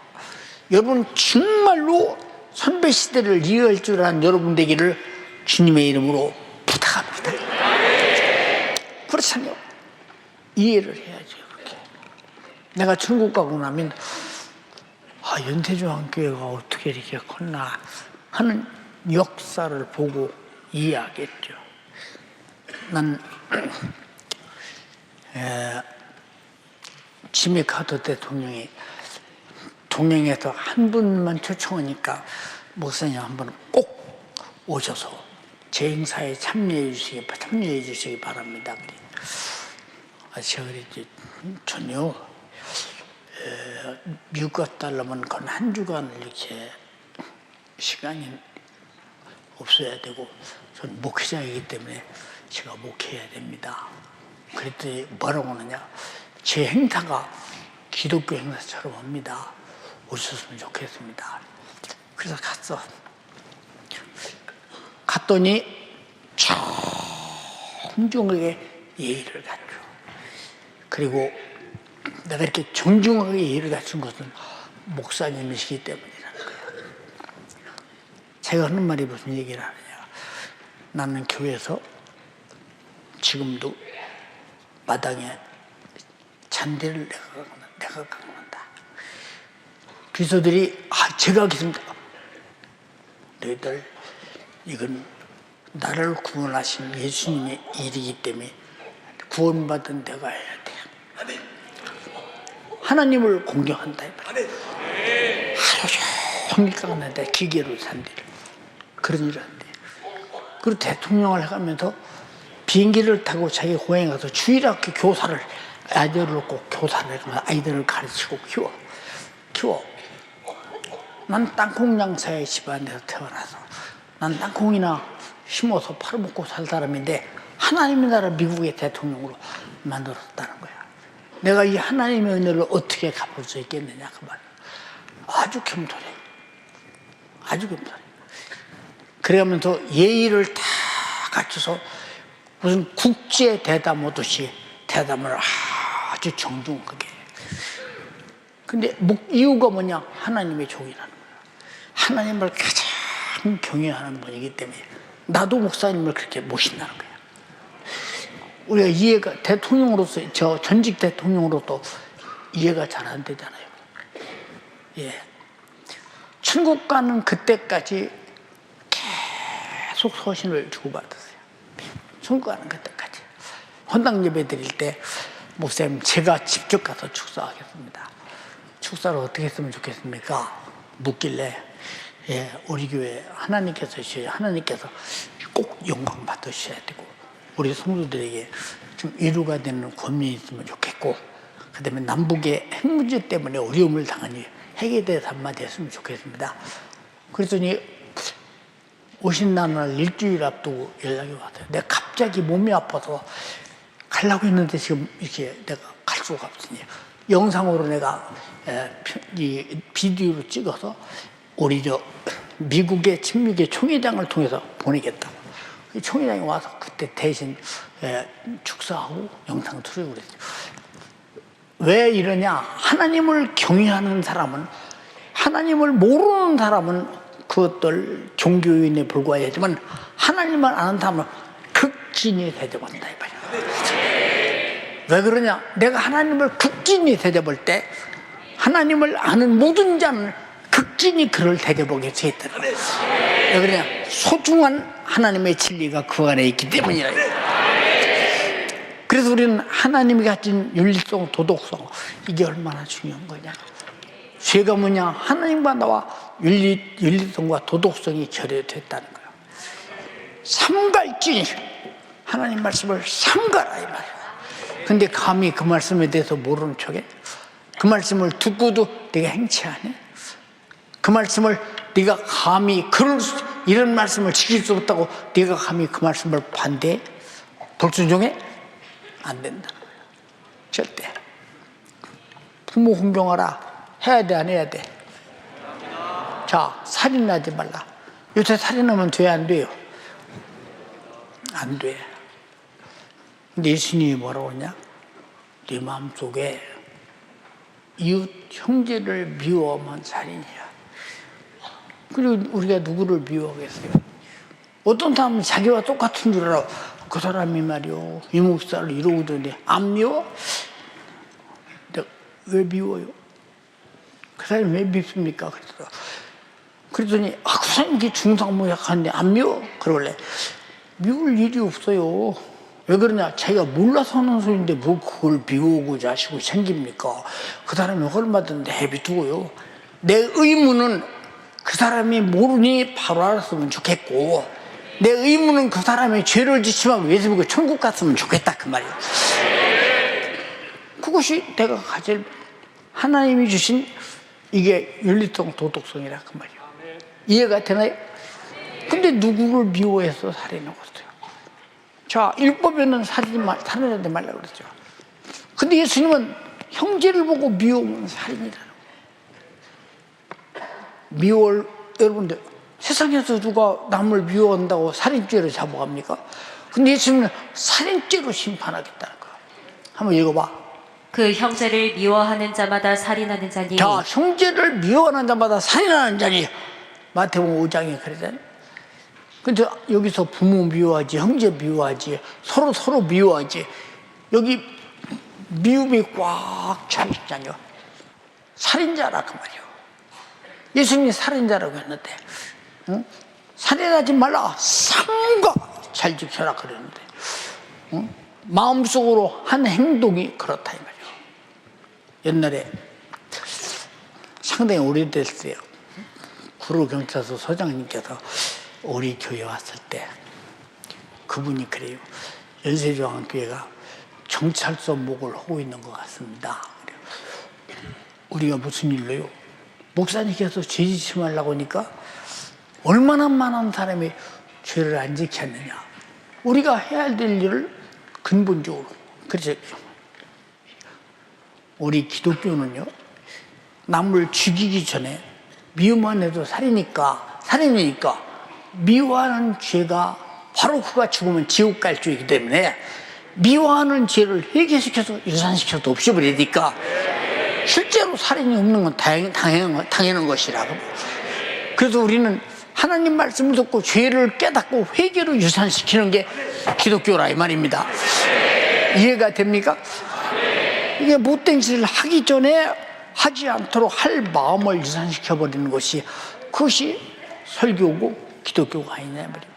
여러분 정말로 선배 시대를 이해할 줄 아는 여러분 되기를 주님의 이름으로 부탁합니다. 그렇잖아요. 이해를 해야죠. 그렇게. 내가 천국 가고 나면 연세중앙교회가 어떻게 이렇게 컸나 하는 역사를 보고 이해하겠죠. 난 지미 카터 대통령이 동행해서 한 분만 초청하니까 목사님 한 번 꼭 오셔서 제 행사에 참여해 주시기 바랍니다. 제가 그랬지. 전혀 미국 갔다 오려면 건 한 주간 이렇게 시간이 없어야 되고 전 목회자이기 때문에 제가 목회해야 됩니다. 그랬더니 뭐라고 하느냐. 제 행사가 기독교 행사처럼 합니다. 오셨으면 좋겠습니다. 그래서 갔더니 정중하게 예의를 갖죠. 그리고 내가 이렇게 정중하게 예의를 갖춘 것은 목사님이시기 때문이라는 거야. 제가 하는 말이 무슨 얘기를 하느냐. 나는 교회에서 지금도 마당에 잔디를 내가 깎는다. 비서들이 제가 하겠습니다. 너희들 이건 나를 구원하신 예수님의 일이기 때문에 구원받은 내가 해야 돼. 하나님을 공경한다. 하루 종일 깎는데 기계로 잔디를. 그런 일을 한대. 그리고 대통령을 해가면서 비행기를 타고 자기 고향에 가서 주일학교 교사를 아이들을 놓고 교사를 해가면서 아이들을 가르치고 키워. 난 땅콩 장사의 집안에서 태어나서 난 땅콩이나 심어서 팔아먹고 살 사람인데 하나님의 나라 미국의 대통령으로 만들었다는 거야. 내가 이 하나님의 은혜를 어떻게 갚을 수 있겠느냐 그 말. 아주 겸손해. 그래가면서 예의를 다 갖춰서 무슨 국제 대담 오듯이 대담을 아주 정중하게. 근데 이유가 뭐냐? 하나님의 종이라는 거야. 하나님을 가장 경외하는 분이기 때문에 나도 목사님을 그렇게 모신다는 거야. 우리가 이해가 대통령으로서 저 전직 대통령으로도 이해가 잘 안 되잖아요. 예, 천국 가는 그때까지 계속 서신을 주고받았어요. 천국 가는 그때까지. 헌당 예배 드릴 때 목사님 제가 직접 가서 축사하겠습니다. 축사를 어떻게 했으면 좋겠습니까? 묻길래 예, 우리 교회 하나님께서 꼭 영광 받으셔야 되고 우리 성도들에게 좀 위로가 되는 권면이 있으면 좋겠고 그다음에 남북의 핵 문제 때문에 어려움을 당하니 핵에 대해서 한마디 했으면 좋겠습니다. 그랬더니 오신다는 날 일주일 앞두고 연락이 왔어요. 내가 갑자기 몸이 아파서 가려고 했는데 지금 이렇게 내가 갈 수가 없으니 영상으로 내가 이 비디오로 찍어서 우리 저 미국의 친미계 총회장을 통해서 보내겠다고. 총회장이 와서 그때 대신 축사하고 영상 틀고 그랬죠. 왜 이러냐? 하나님을 경외하는 사람은, 하나님을 모르는 사람은 그것들 종교인에 불과하지만 하나님을 아는 사람은 극진히 대접한다 이 말이야. 왜 그러냐? 내가 하나님을 극진히 대접할 때 하나님을 아는 모든 자는 극진히 그를 대접하게 돼 있더라. 왜 그러냐? 소중한 하나님의 진리가 그 안에 있기 때문이라. 그래서 우리는 하나님이 가진 윤리성, 도덕성, 이게 얼마나 중요한 거냐? 죄가 뭐냐? 하나님과 나와 윤리성과 도덕성이 결여됐다는 거야. 삼갈지 하나님 말씀을 삼가라 이 말이야. 근데 감히 그 말씀에 대해서 모르는 척해? 그 말씀을 듣고도 네가 행치하네? 그 말씀을 네가 감히 이런 말씀을 지킬 수 없다고 네가 감히 그 말씀을 반대해? 불순종해? 안 된다는 거예요. 절대. 부모 hun경하라. 해야 돼, 안 해야 돼? 자, 살인하지 말라. 요새 살인하면 돼, 안 돼요? 안 돼. 근데 예수님이 뭐라고 하냐? 네 마음속에 이웃 형제를 미워하면 살인이야. 그리고 우리가 누구를 미워하겠어요? 어떤 사람은 자기와 똑같은 줄 알아. 그 사람이 말이요, 이 목사를 이러고더니 안 미워? 왜 미워요? 그 사람이 왜 밉습니까? 그랬더니 그 사람이 이렇게 중상모약한데 안 미워? 그러길래 미울 일이 없어요. 왜 그러냐? 자기가 몰라서 하는 소리인데 뭐 그걸 미워하고자 하시고 생깁니까? 그 사람이 얼마든 내비두고요. 내 의무는 그 사람이 모르니 바로 알았으면 좋겠고 내 의무는 그 사람이 죄를 짓지만 외세우고 천국 갔으면 좋겠다 그 말이에요. 그것이 내가 가질 하나님이 주신 이게 윤리성 도덕성이라 그 말이에요. 이해가 되나요? 근데 누구를 미워해서 살인하고 있어요? 자, 율법에는 살인하지 말라고 그랬죠. 근데 예수님은 형제를 보고 미워하면 살인이라는 거예요. 여러분들 세상에서 누가 남을 미워한다고 살인죄로 잡아갑니까? 근데 예수님은 살인죄로 심판하겠다는 거예요. 한번 읽어봐. 그 형제를 미워하는 자마다 살인하는 자니. 자, 형제를 미워하는 자마다 살인하는 자니. 마태복음 5장에 그러잖아요. 근데 여기서 부모 미워하지, 형제 미워하지, 서로 미워하지. 여기 미움이 꽉 차 있잖아요. 살인자라 그 말이에요. 예수님이 살인자라고 했는데, 응? 살인하지 말라, 삼가 잘 지켜라 그랬는데, 응? 마음속으로 한 행동이 그렇다 이 말이에요. 옛날에 상당히 오래됐어요. 구로경찰서 서장님께서 우리 교회 왔을 때 그분이 그래요. 연세중앙교회가 경찰서 목을 하고 있는 것 같습니다. 우리가 무슨 일로요? 목사님께서 죄 지지 말라고 하니까 얼마나 많은 사람이 죄를 안 지켰느냐. 우리가 해야 될 일을 근본적으로. 그래서 우리 기독교는요, 남을 죽이기 전에 미워만 해도 살이니까 미워하는 죄가 바로 그가 죽으면 지옥 갈 죄이기 때문에 미워하는 죄를 해결시켜서 유산시켜서 없애버리니까 실제로 살인이 없는 건 당연한 것이라고. 그래서 우리는 하나님 말씀을 듣고 죄를 깨닫고 회개로 유산시키는 게 기독교라 이 말입니다. 이해가 됩니까? 이게 못된 짓을 하기 전에 하지 않도록 할 마음을 유산시켜버리는 것이, 그것이 설교고 기독교가 아니냐 말이에요.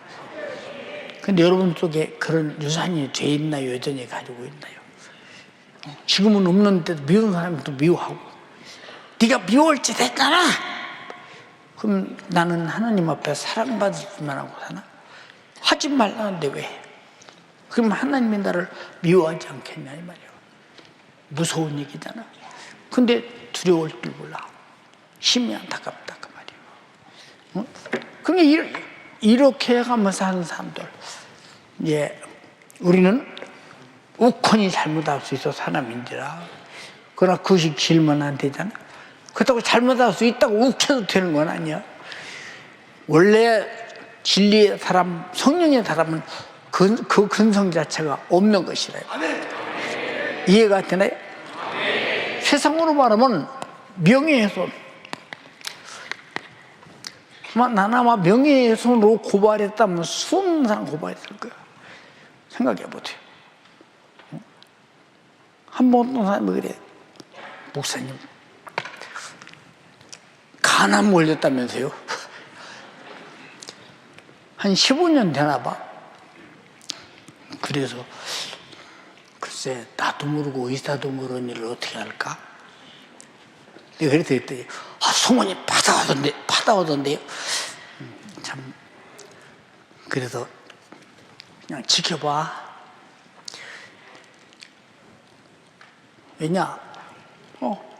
근데 여러분 속에 그런 유산이 돼 있나요? 여전히 가지고 있나요? 지금은 없는데도 미운 사람도 미워하고, 네가 미워할 짓 했잖아. 그럼 나는 하나님 앞에 사랑받을 줄만 하고 사나? 하지 말라는데 왜 해? 그럼 하나님이 나를 미워하지 않겠냐 이 말이에요. 무서운 얘기잖아. 근데 두려울 줄 몰라. 심히 안타깝다 그 말이에요. 그러니까 이렇게 해가면서 하는 사람들, 우리는 우컨히 잘못할 수 있어 사람인지라. 그러나 그것이 길면 안 되잖아. 그렇다고 잘못할 수 있다고 욱해도 되는 건 아니야. 원래 진리의 사람, 성령의 사람은 그 근성 자체가 없는 것이래요. 이해가 되나요? 세상으로 말하면 명예훼손. 나는 아마 명예훼손으로 고발했다면 수많은 사람 고발했을 거야. 생각해 보세요. 한 번 어떤 사람이 그래. 목사님, 간암 걸렸다면서요? 한 15년 되나 봐. 그래서 글쎄 나도 모르고 의사도 모르는 일을 어떻게 할까? 내가 그래서 했더니 소문이 파다오던데요. 참, 그래서 그냥 지켜봐. 왜냐?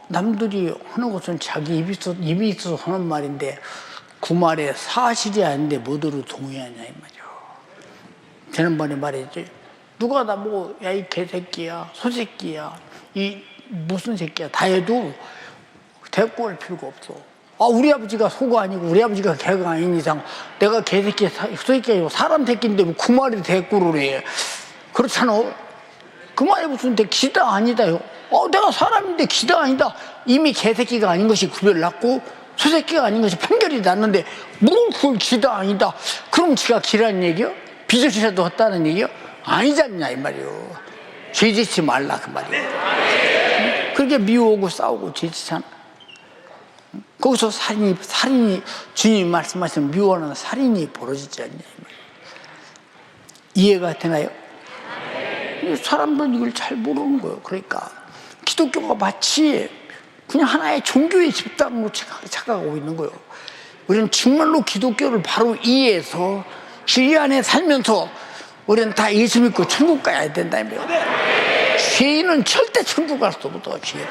남들이 하는 것은 자기 입이 있어서 하는 말인데 그 말에 사실이 아닌데 뭐들을 동의하냐 이 말이야. 지난번에 말했지. 누가 나보고 야 이 개새끼야, 소새끼야, 이 무슨 새끼야 다 해도 대꾸 할 필요가 없어. 우리 아버지가 소가 아니고 우리 아버지가 개가 아닌 이상 내가 개새끼, 소새끼 아니고 사람 새끼인데 뭐 그 말이 대꾸를 해. 그렇잖아. 그 말이 무슨 기다 아니다요. 내가 사람인데 기다 아니다. 이미 개새끼가 아닌 것이 구별났고 소새끼가 아닌 것이 판결이 났는데 뭘 그걸 기다 아니다. 그럼 지가 기라는 얘기요? 빚을이라도 했다는 얘기요? 아니잖냐 이 말이요. 죄짓지 말라 그 말이요. 그렇게 미워하고 싸우고 죄짓잖아. 거기서 살인이 주님이 말씀하신 미워하는 살인이 벌어지지 않냐 이 말이요. 이해가 되나요? 사람들은 이걸 잘 모르는 거예요. 그러니까 기독교가 마치 그냥 하나의 종교의 집단으로 착각하고 있는 거예요. 우리는 정말로 기독교를 바로 이해해서 진리 안에 살면서 우리는 다 예수 믿고 천국 가야 된다. 죄인은 절대 천국 갈 수 없어. 죄는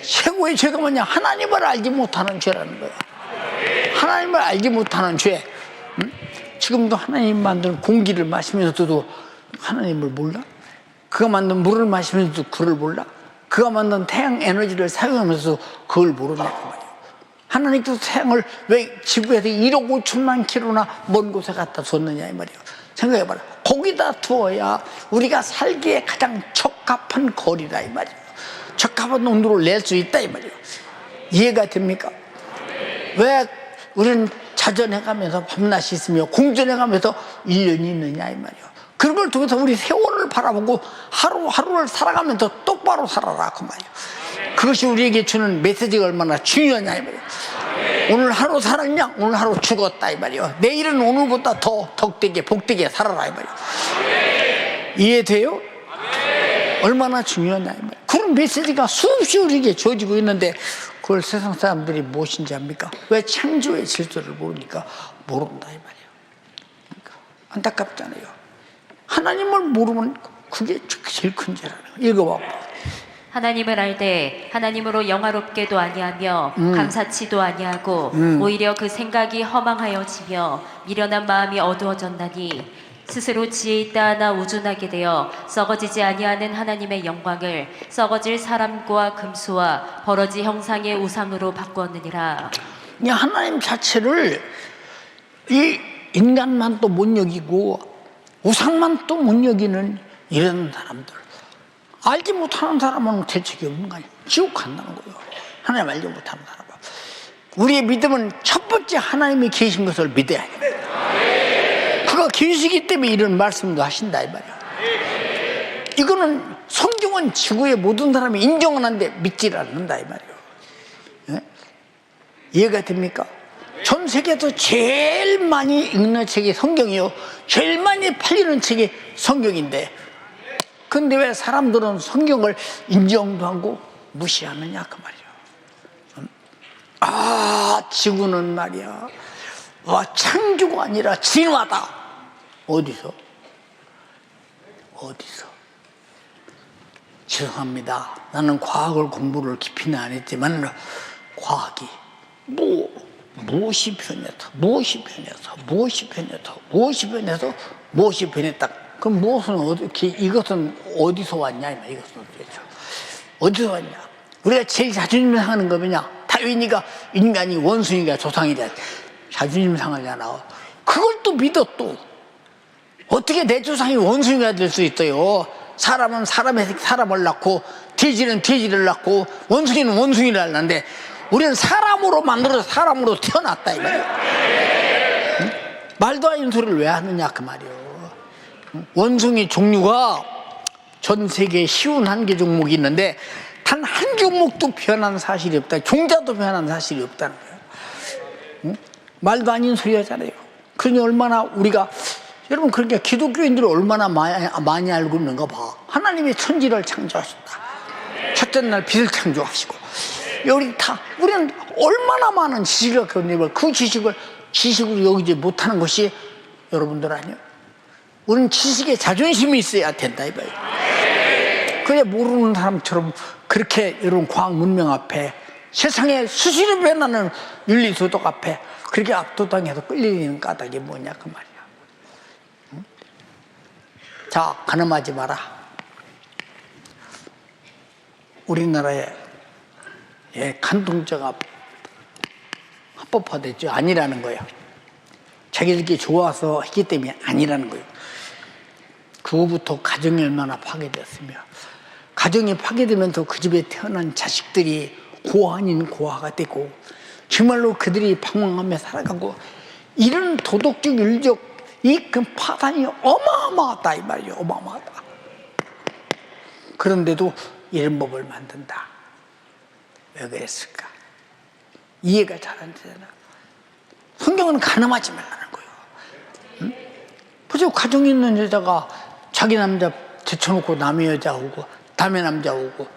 최고의 죄가 뭐냐? 하나님을 알지 못하는 죄라는 거야. 하나님을 알지 못하는 죄. 지금도 하나님 만든 공기를 마시면서도 하나님을 몰라? 그가 만든 물을 마시면서도 그를 몰라? 그가 만든 태양 에너지를 사용하면서 그걸 모르냐고 말이야. 하나님께서 태양을 왜 지구에서 1억 5천만 킬로나 먼 곳에 갖다 뒀느냐 이 말이야. 생각해봐라. 거기다 두어야 우리가 살기에 가장 적합한 거리다 이 말이야. 적합한 온도를 낼 수 있다 이 말이야. 이해가 됩니까? 왜 우리는 자전해가면서 밤낮이 있으며 공전해가면서 1년이 있느냐 이 말이야. 그런 걸 통해서 우리 세월을 바라보고 하루하루를 살아가면서 똑바로 살아라 그 말이야. 그것이 우리에게 주는 메시지가 얼마나 중요하냐 이 말이야. 오늘 하루 살았냐? 오늘 하루 죽었다 이 말이야. 내일은 오늘보다 더 덕되게 복되게 살아라 이 말이야. 이해돼요? 얼마나 중요하냐 이 말이야. 그런 메시지가 수없이 우리에게 주어지고 있는데 그걸 세상 사람들이 무엇인지 압니까? 왜 창조의 질서를 모르니까 모른다 이 말이야. 그러니까 안타깝잖아요. 하나님을 모르면 그게 제일 큰 죄라는 거야. 읽어봐. 하나님을 알되 하나님으로 영화롭게도 아니하며 감사치도 아니하고 오히려 그 생각이 허망하여지며 미련한 마음이 어두워졌나니 스스로 지혜 있다 하나 우둔하게 되어 썩어지지 아니하는 하나님의 영광을 썩어질 사람과 금수와 버러지 형상의 우상으로 바꾸었느니라. 하나님 자체를 이 인간만 또 못 여기고 우상만 또 못 여기는 이런 사람들. 알지 못하는 사람은 대책이 없는 거 아니야. 지옥 간다는 거예요. 하나님 알지 못하는 사람은. 우리의 믿음은 첫 번째 하나님이 계신 것을 믿어야 해. 그가 계시기 때문에 이런 말씀도 하신다 이 말이야. 이거는 성경은 지구의 모든 사람이 인정하는데 믿지 않는다 이 말이에요. 예? 이해가 됩니까? 전 세계에서 제일 많이 읽는 책이 성경이요, 제일 많이 팔리는 책이 성경인데, 근데 왜 사람들은 성경을 인정도 하고 무시하느냐 그 말이에요. 지구는 말이야, 창조가 아니라 진화다. 어디서? 죄송합니다. 나는 과학을 공부를 깊이는 안 했지만 과학이 무엇이 변했다. 그럼 이것은 어디서 왔냐? 이것은 도대체 어디서 왔냐? 우리가 제일 자존심 상하는 거 뭐냐? 다윈이가 인간이 원숭이가 조상이다. 자존심 상하잖아. 그걸 또 믿어 또. 어떻게 내 조상이 원숭이가 될 수 있어요? 사람은 사람을 낳고, 돼지는 돼지를 낳고, 원숭이는 원숭이를 낳는데, 우리는 사람으로 만들어서 사람으로 태어났다 이 말이에요. 응? 말도 안 되는 소리를 왜 하느냐 그 말이에요. 응? 원숭이 종류가 전 세계에 51개 종목이 있는데 단 한 종목도 변한 사실이 없다. 종자도 변한 사실이 없다는 거예요. 응? 말도 안 되는 소리 하잖아요. 그러니 얼마나 우리가, 여러분, 그러니까 기독교인들이 얼마나 많이 알고 있는가 봐. 하나님이 천지를 창조하셨다. 첫째 날 빛을 창조하시고, 우리는 얼마나 많은 지식을 갖고, 그 지식으로 여기지 못하는 것이 여러분들 아니에요? 우리는 지식에 자존심이 있어야 된다 이거예요. 그래 모르는 사람처럼 그렇게 여러분 과학 문명 앞에, 세상에 수시로 변하는 윤리 도덕 앞에 그렇게 압도당해서 끌리는 까닭이 뭐냐 그 말이야. 응? 자, 가늠하지 마라. 우리나라에 간통죄가 합법화됐죠. 아니라는 거예요. 자기들끼리 좋아서 했기 때문에 아니라는 거예요. 그거부터 가정이 얼마나 파괴됐으며, 가정이 파괴되면서 그 집에 태어난 자식들이 고아 아닌 고아가 되고, 정말로 그들이 방황하며 살아가고, 이런 도덕적 윤리적 그 파산이 어마어마하다 이 말이에요. 어마어마하다. 그런데도 이런 법을 만든다. 왜 그랬을까? 이해가 잘 안 되잖아. 성경은 가늠하지 말라는 거예요. 응? 보세요. 가정에 있는 여자가 자기 남자 제쳐놓고 남의 여자 오고, 남의 남자 오고,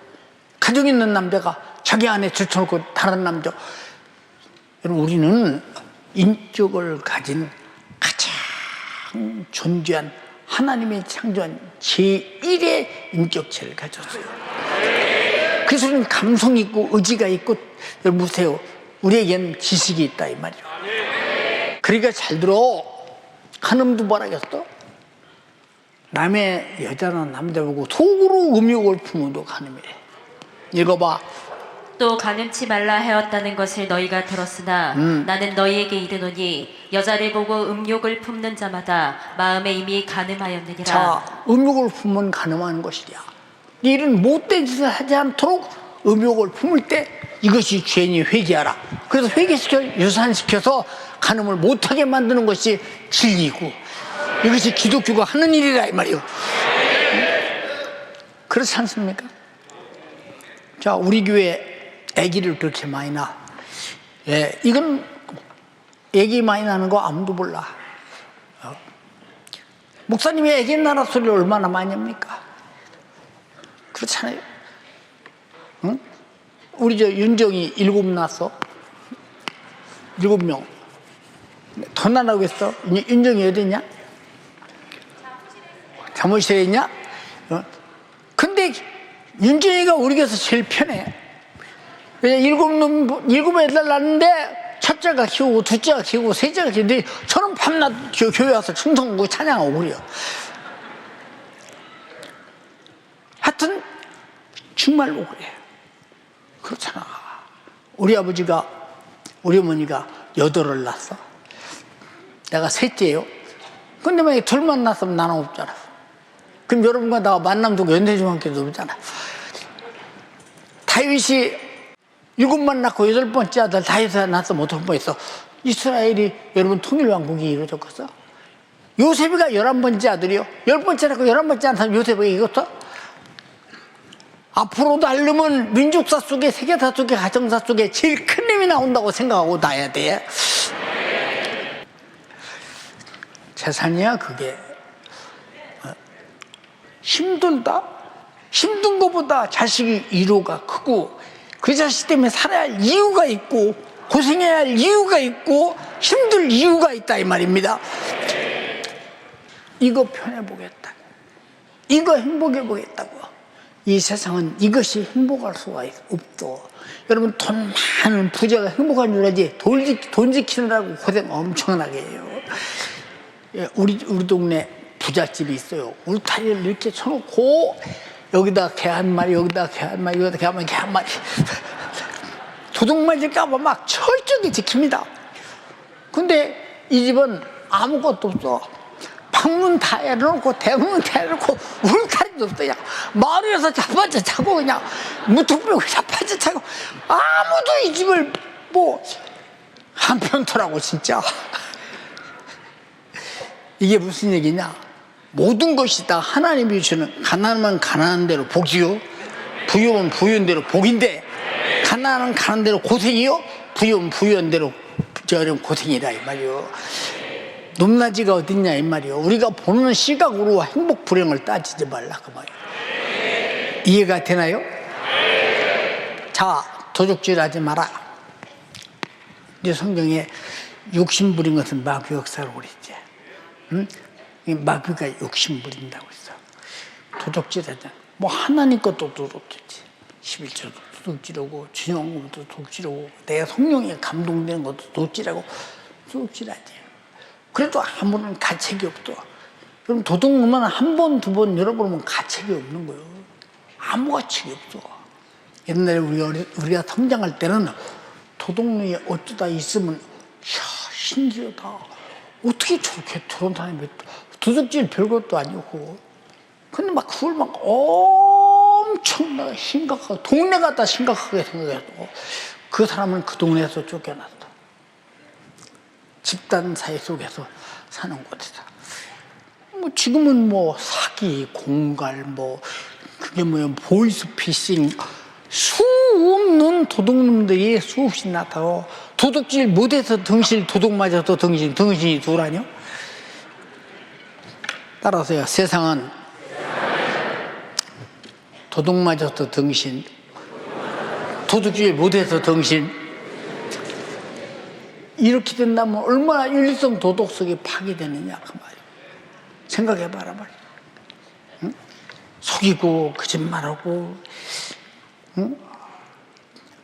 가정에 있는 남자가 자기 아내 제쳐놓고 다른 남자. 여러분, 우리는 인격을 가진 가장 존귀한 하나님이 창조한 제1의 인격체를 가졌어요. 그래서 우리는 감성이 있고 의지가 있고, 여러분 보세요. 우리에겐 지식이 있다 이 말이죠. 그러니까 잘 들어. 간음도 뭐라겠어? 남의 여자나 남자 보고 속으로 음욕을 품어도 간음이래. 읽어봐. 또 간음치 말라 하였다는 것을 너희가 들었으나 나는 너희에게 이르노니 여자를 보고 음욕을 품는 자마다 마음에 이미 간음하였느니라. 자, 음욕을 품으면 간음하는 것이랴. 이런 못된 짓을 하지 않도록 음욕을 품을 때 이것이 죄니 회개하라. 그래서 회개시켜 유산시켜서 간음을 못하게 만드는 것이 진리고, 이것이 기독교가 하는 일이라 이 말이에요. 그렇지 않습니까? 자, 우리 교회 아기를 그렇게 많이 낳아. 이건 아기 많이 낳는 거 아무도 몰라. 목사님이 아기 낳아 소리를 얼마나 많이 합니까? 그렇잖아요. 응? 우리 윤정이 7 낳았어. 7명. 더 낳으라고 했어. 윤정이 어디 있냐? 사무실에 있냐? 근데 윤정이가 우리 교회에서 제일 편해. 왜냐, 7 애들 낳는데 첫째가 키우고 둘째가 키우고 셋째가 키우는데 저는 밤낮 교회 와서 충성하고 찬양하고 그래요. 하여튼 정말로 그래. 그렇잖아. 우리 아버지가, 우리 어머니가 8을 낳았어. 내가 셋째예요. 근데 만약에 둘만 낳았으면 나는 없잖아. 그럼 여러분과 나 만남도 연대중학교도 그렇잖아. 다윗이 7만 낳고 8번째 아들 다윗을 낳았으면 어떻게 뻔했어? 이스라엘이 여러분 통일왕국이 이루어졌겠어? 요셉이가 11번째 아들이요. 10번째 낳고 11번째 낳은 사람 요셉이 이것도? 앞으로도 하려면 민족사 속에, 세계사 속에, 가정사 속에 제일 큰 힘이 나온다고 생각하고 나야 돼. 재산이야 그게. 힘들다? 힘든 것보다 자식이 위로가 크고 그 자식 때문에 살아야 할 이유가 있고 고생해야 할 이유가 있고 힘들 이유가 있다 이 말입니다. 이거 편해보겠다. 이거 행복해보겠다고. 이 세상은 이것이 행복할 수가 없어. 여러분 돈 많은 부자가 행복한 줄 알지 돈 지키느라고 고생 엄청나게 해요. 우리 동네 부잣집이 있어요. 울타리를 이렇게 쳐놓고 여기다 개 한 마리, 여기다 개 한 마리, 여기다 개 한 마리, 개 한 마리. 도둑 맞을까봐 막 철저히 지킵니다. 근데 이 집은 아무것도 없어. 방문 다 열어놓고 대문 다 열어놓고 울타리도 없어. 그냥 마루에서 자빠져 자고 그냥 무턱 빼고 자빠져 자고 아무도 이 집을 뭐 한편터라고 진짜. 이게 무슨 얘기냐? 모든 것이 다 하나님이 주시는 가난하면 가난한 대로 복이요 부유하면 부유한 대로 복인데 가난하면 가난한 대로 고생이요 부유하면 부유한 대로 고생이라 이 말이요. 높낮이가 어딨냐 이 말이요. 우리가 보는 시각으로 행복 불행을 따지지 말라 그 말이요. 이해가 되나요? 자, 도둑질하지 마라. 이제 성경에 욕심 부린 것은 마귀 역사로 그랬지. 응? 마귀가 욕심 부린다고 했어. 도둑질하자. 뭐 하나님 것도 도둑질지. 11조도 도둑질하고 주영금도 도둑질하고 내가 성령에 감동되는 것도 도둑질하고 도둑질하지. 그래도 아무런 가책이 없어. 그럼 도둑놈은 한 번, 두 번 열어보면 가책이 없는 거예요. 아무 가책이 없어. 옛날에 우리가 성장할 때는 도둑놈이 어쩌다 있으면 이야 신기하다. 어떻게 저렇게 저런 사람이 도둑질 별것도 아니고 근데 막 그걸 막 엄청나게 심각하게 동네가 다 심각하게 생각해도 그 사람은 그 동네에서 쫓겨났어. 집단 사회 속에서 사는 곳에서 뭐 지금은 뭐 사기, 공갈, 뭐 그게 뭐야 보이스피싱 수없는 도둑놈들이 수없이 나타나고 도둑질 못해서 등실 도둑 맞아서 등신이 둘아니요? 따라서요. 세상은 도둑 맞아서 등신 도둑질 못해서 등신 이렇게 된다면 얼마나 윤리성 도덕성이 파괴되느냐 그 말이에요. 생각해봐라 말이에요. 응? 속이고 거짓말하고 응?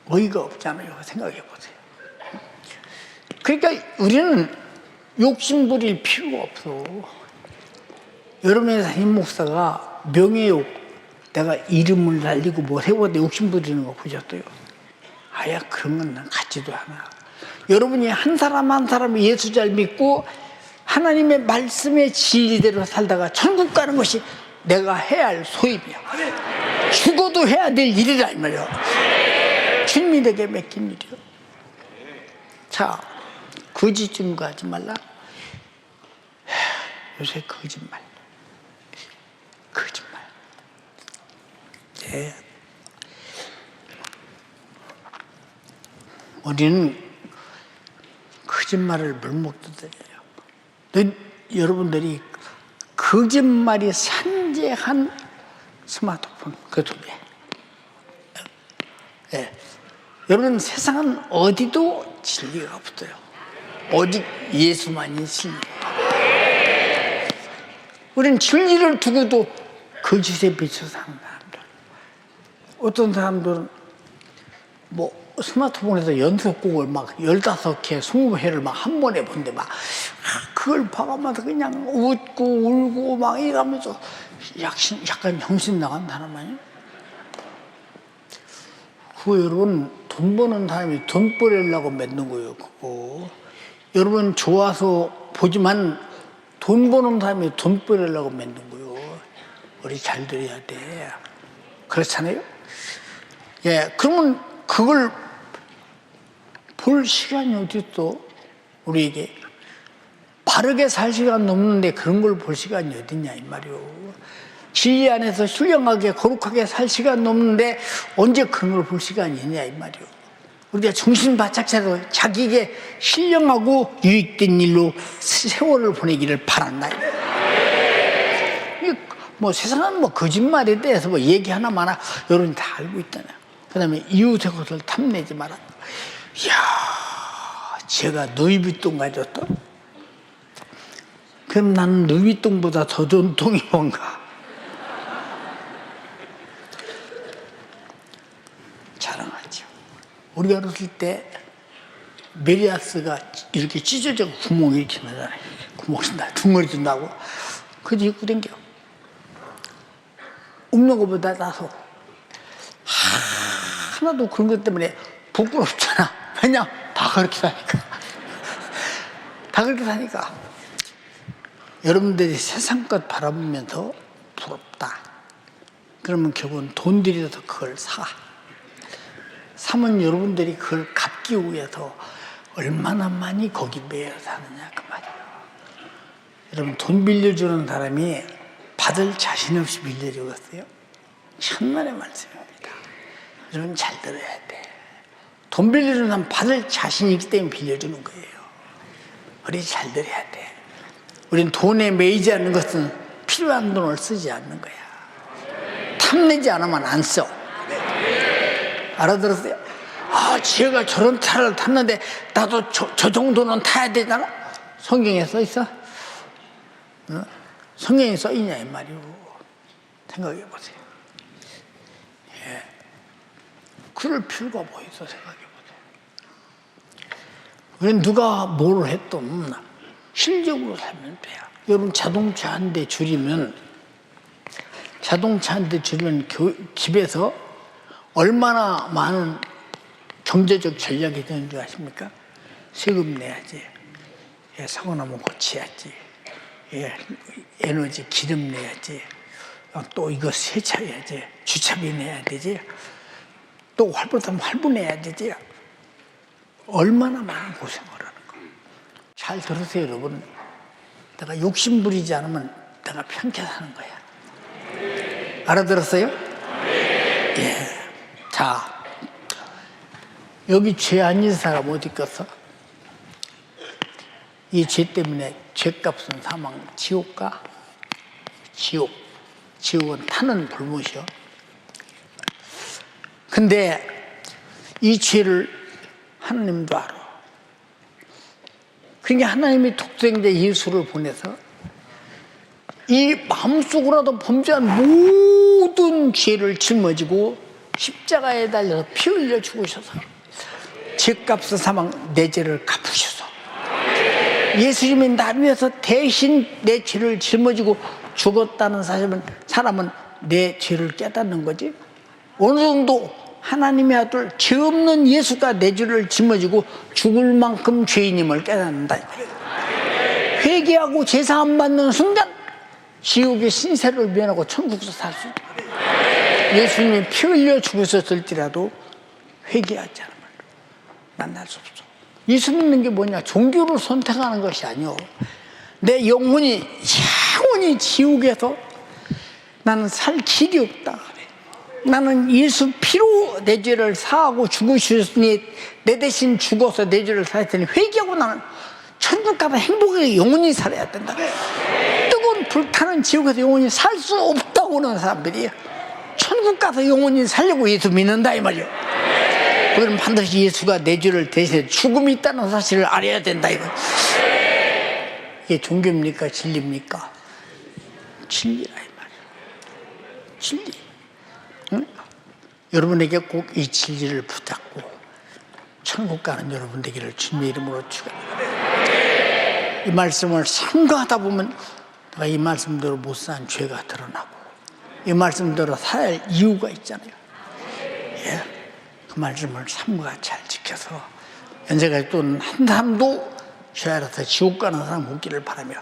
어이가 없잖아요. 생각해보세요. 그러니까 우리는 욕심 부릴 필요가 없어. 여러분의 담임 목사가 명예욕 내가 이름을 날리고 뭐 세워도 욕심 부리는 거 보셨어요? 아야 그런 건 난 같지도 않아. 여러분이 한 사람 한 사람이 예수 잘 믿고 하나님의 말씀의 진리대로 살다가 천국 가는 것이 내가 해야 할 소임이야. 죽어도 해야 될 일이라 이 말이야. 주님에게 맡긴 일이요. 자, 거짓 증거하지 말라. 요새 거짓말. 네. 우리는 거짓말을 물먹듯해요. 여러분들이 거짓말이 산재한 스마트폰 그 속에. 네. 여러분 세상은 어디도 진리가 없어요. 오직 예수만이 진리. 우리는 진리를 두고도 거짓에 비춰 사는 사람들. 어떤 사람들은 뭐 스마트폰에서 연속곡을 막 15개, 20회를 막 한 번에 본데 막 그걸 봐가면서 그냥 웃고 울고 막 이러면서 약간 정신 나간 사람 아니에요? 그거 여러분 돈 버는 사람이 돈 벌려고 만든 거예요. 그거 여러분 좋아서 보지만 돈 버는 사람이 돈 벌려고 만든 거예요. 우리 잘 들어야 돼. 그렇잖아요? 예, 그러면 그걸 볼 시간이 어디 있어? 우리에게. 바르게 살 시간 넘는데 그런 걸 볼 시간이 어딨냐 이 말이요. 진리 안에서 신령하게 거룩하게 살 시간 넘는데 언제 그런 걸 볼 시간이 있냐 이 말이요. 우리가 정신 바짝 차려 자기에게 신령하고 유익된 일로 세월을 보내기를 바란다. 뭐 세상은 뭐 거짓말에 대해서 뭐 얘기 하나마나 여러분이 다 알고 있잖아요. 그 다음에 이웃의 것을 탐내지 마라. 이야, 제가 누이비똥 가졌다? 그럼 나는 누이비똥보다 더 좋은 똥이 뭔가? 자랑하죠. 우리가 어렸을 때 메리아스가 이렇게 찢어져 구멍이 이렇게 나잖아요. 구멍이 나, 둥어리도 나고. 그래도 입고 댕겨. 없는 것보다 나서 하나도 그런 것 때문에 부끄럽잖아. 왜냐? 다 그렇게 사니까. 다 그렇게 사니까. 여러분들이 세상 것 바라보면서 부럽다. 그러면 결국은 돈 들여서 그걸 사. 사면 여러분들이 그걸 갚기 위해서 얼마나 많이 거기 매여 사느냐 그 말이에요. 여러분 돈 빌려주는 사람이 받을 자신 없이 빌려주겠어요? 천만의 말씀입니다. 여러분 잘 들어야 돼. 돈 빌려주는 사람 받을 자신이 있기 때문에 빌려주는 거예요. 우리 잘 들어야 돼. 우리는 돈에 매이지 않는 것은 필요한 돈을 쓰지 않는 거야. 탐내지 않으면 안 써. 알아들었어요? 아, 제가 저런 차를 탔는데 나도 저 정도는 타야 되잖아? 성경에 써 있어? 어? 성경에 써 있냐 이 말이오. 생각해 보세요. 예. 그럴 필요가 뭐 있어 생각해 보세요. 우리는 누가 뭘 했든 실적으로 살면 돼요. 여러분 자동차 한 대 줄이면 집에서 얼마나 많은 경제적 전략이 되는 줄 아십니까? 세금 내야지, 예, 사고 나면 고쳐야지, 예, 에너지 기름 내야지, 또 이거 세차해야지, 주차비 내야 되지, 또 활보하면 활보 내야 되지. 얼마나 많은 고생을 하는 거. 잘 들으세요 여러분. 내가 욕심 부리지 않으면 내가 편케 사는 거야. 알아들었어요? 예. 자, 여기 죄 아닌 사람 어디 있겠어? 이 죄 때문에 죄값은 사망, 지옥 가? 지옥. 지옥은 타는 불못이요. 근데 이 죄를 하나님도 알아. 그러니까 하나님이 독생자 예수를 보내서 이 마음속으로라도 범죄한 모든 죄를 짊어지고 십자가에 달려서 피 흘려 죽으셔서 죄값을 사망 내 죄를 갚으셔서 예수님이 나를 위해서 대신 내 죄를 짊어지고 죽었다는 사람은 내 죄를 깨닫는 거지. 어느 정도 하나님의 아들 죄 없는 예수가 내 죄를 짊어지고 죽을 만큼 죄인임을 깨닫는다. 회개하고 제사함 받는 순간 지옥의 신세를 면하고 천국에서 살 수 있다. 예수님이 피 흘려 죽으셨을지라도 회개하지 않으면 만날 수 없어. 예수 믿는 게 뭐냐? 종교를 선택하는 것이 아니오. 내 영혼이 지옥에서 나는 살 길이 없다. 나는 예수 피로 내 죄를 사하고 죽으셨으니 내 대신 죽어서 내 죄를 사했으니 회개하고 나는 천국 가서 행복하게 영원히 살아야 된다. 뜨거운 불타는 지옥에서 영원히 살 수 없다고 하는 사람들이 천국 가서 영원히 살려고 예수 믿는다 이 말이요. 그럼 반드시 예수가 내 죄를 대신해 죽음이 있다는 사실을 알아야 된다 이거. 이게 종교입니까? 진리입니까? 진리라 이 말이야. 진리. 응? 여러분에게 꼭 이 진리를 붙잡고 천국 가는 여러분 되기를 주님의 이름으로 축원합니다. 이 말씀을 삼가하다 보면 내가 이 말씀대로 못 산 죄가 드러나고 이 말씀대로 살아야 할 이유가 있잖아요. 예. 그 말씀을 삼가 잘 지켜서 연세까지 또는 한 사람도 죄 알아서 지옥 가는 사람 없기를 바라며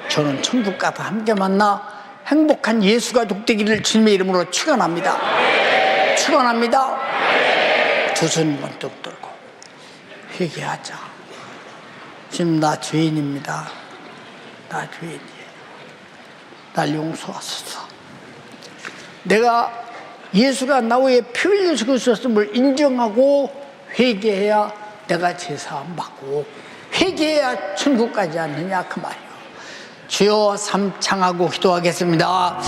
저는 천국 가서 함께 만나 행복한 예수가족 되기를 주님의 이름으로 축원합니다. 축원합니다. 두 손 번쩍 들고 회개하자. 지금 나 죄인입니다. 나 죄인이에요. 날 용서하소서. 내가 예수가 나 위에 피 흘려 죽으셨음을 인정하고 회개해야 내가 제사함 받고 회개해야 천국까지 않느냐 그 말이요. 주여 삼창하고 기도하겠습니다.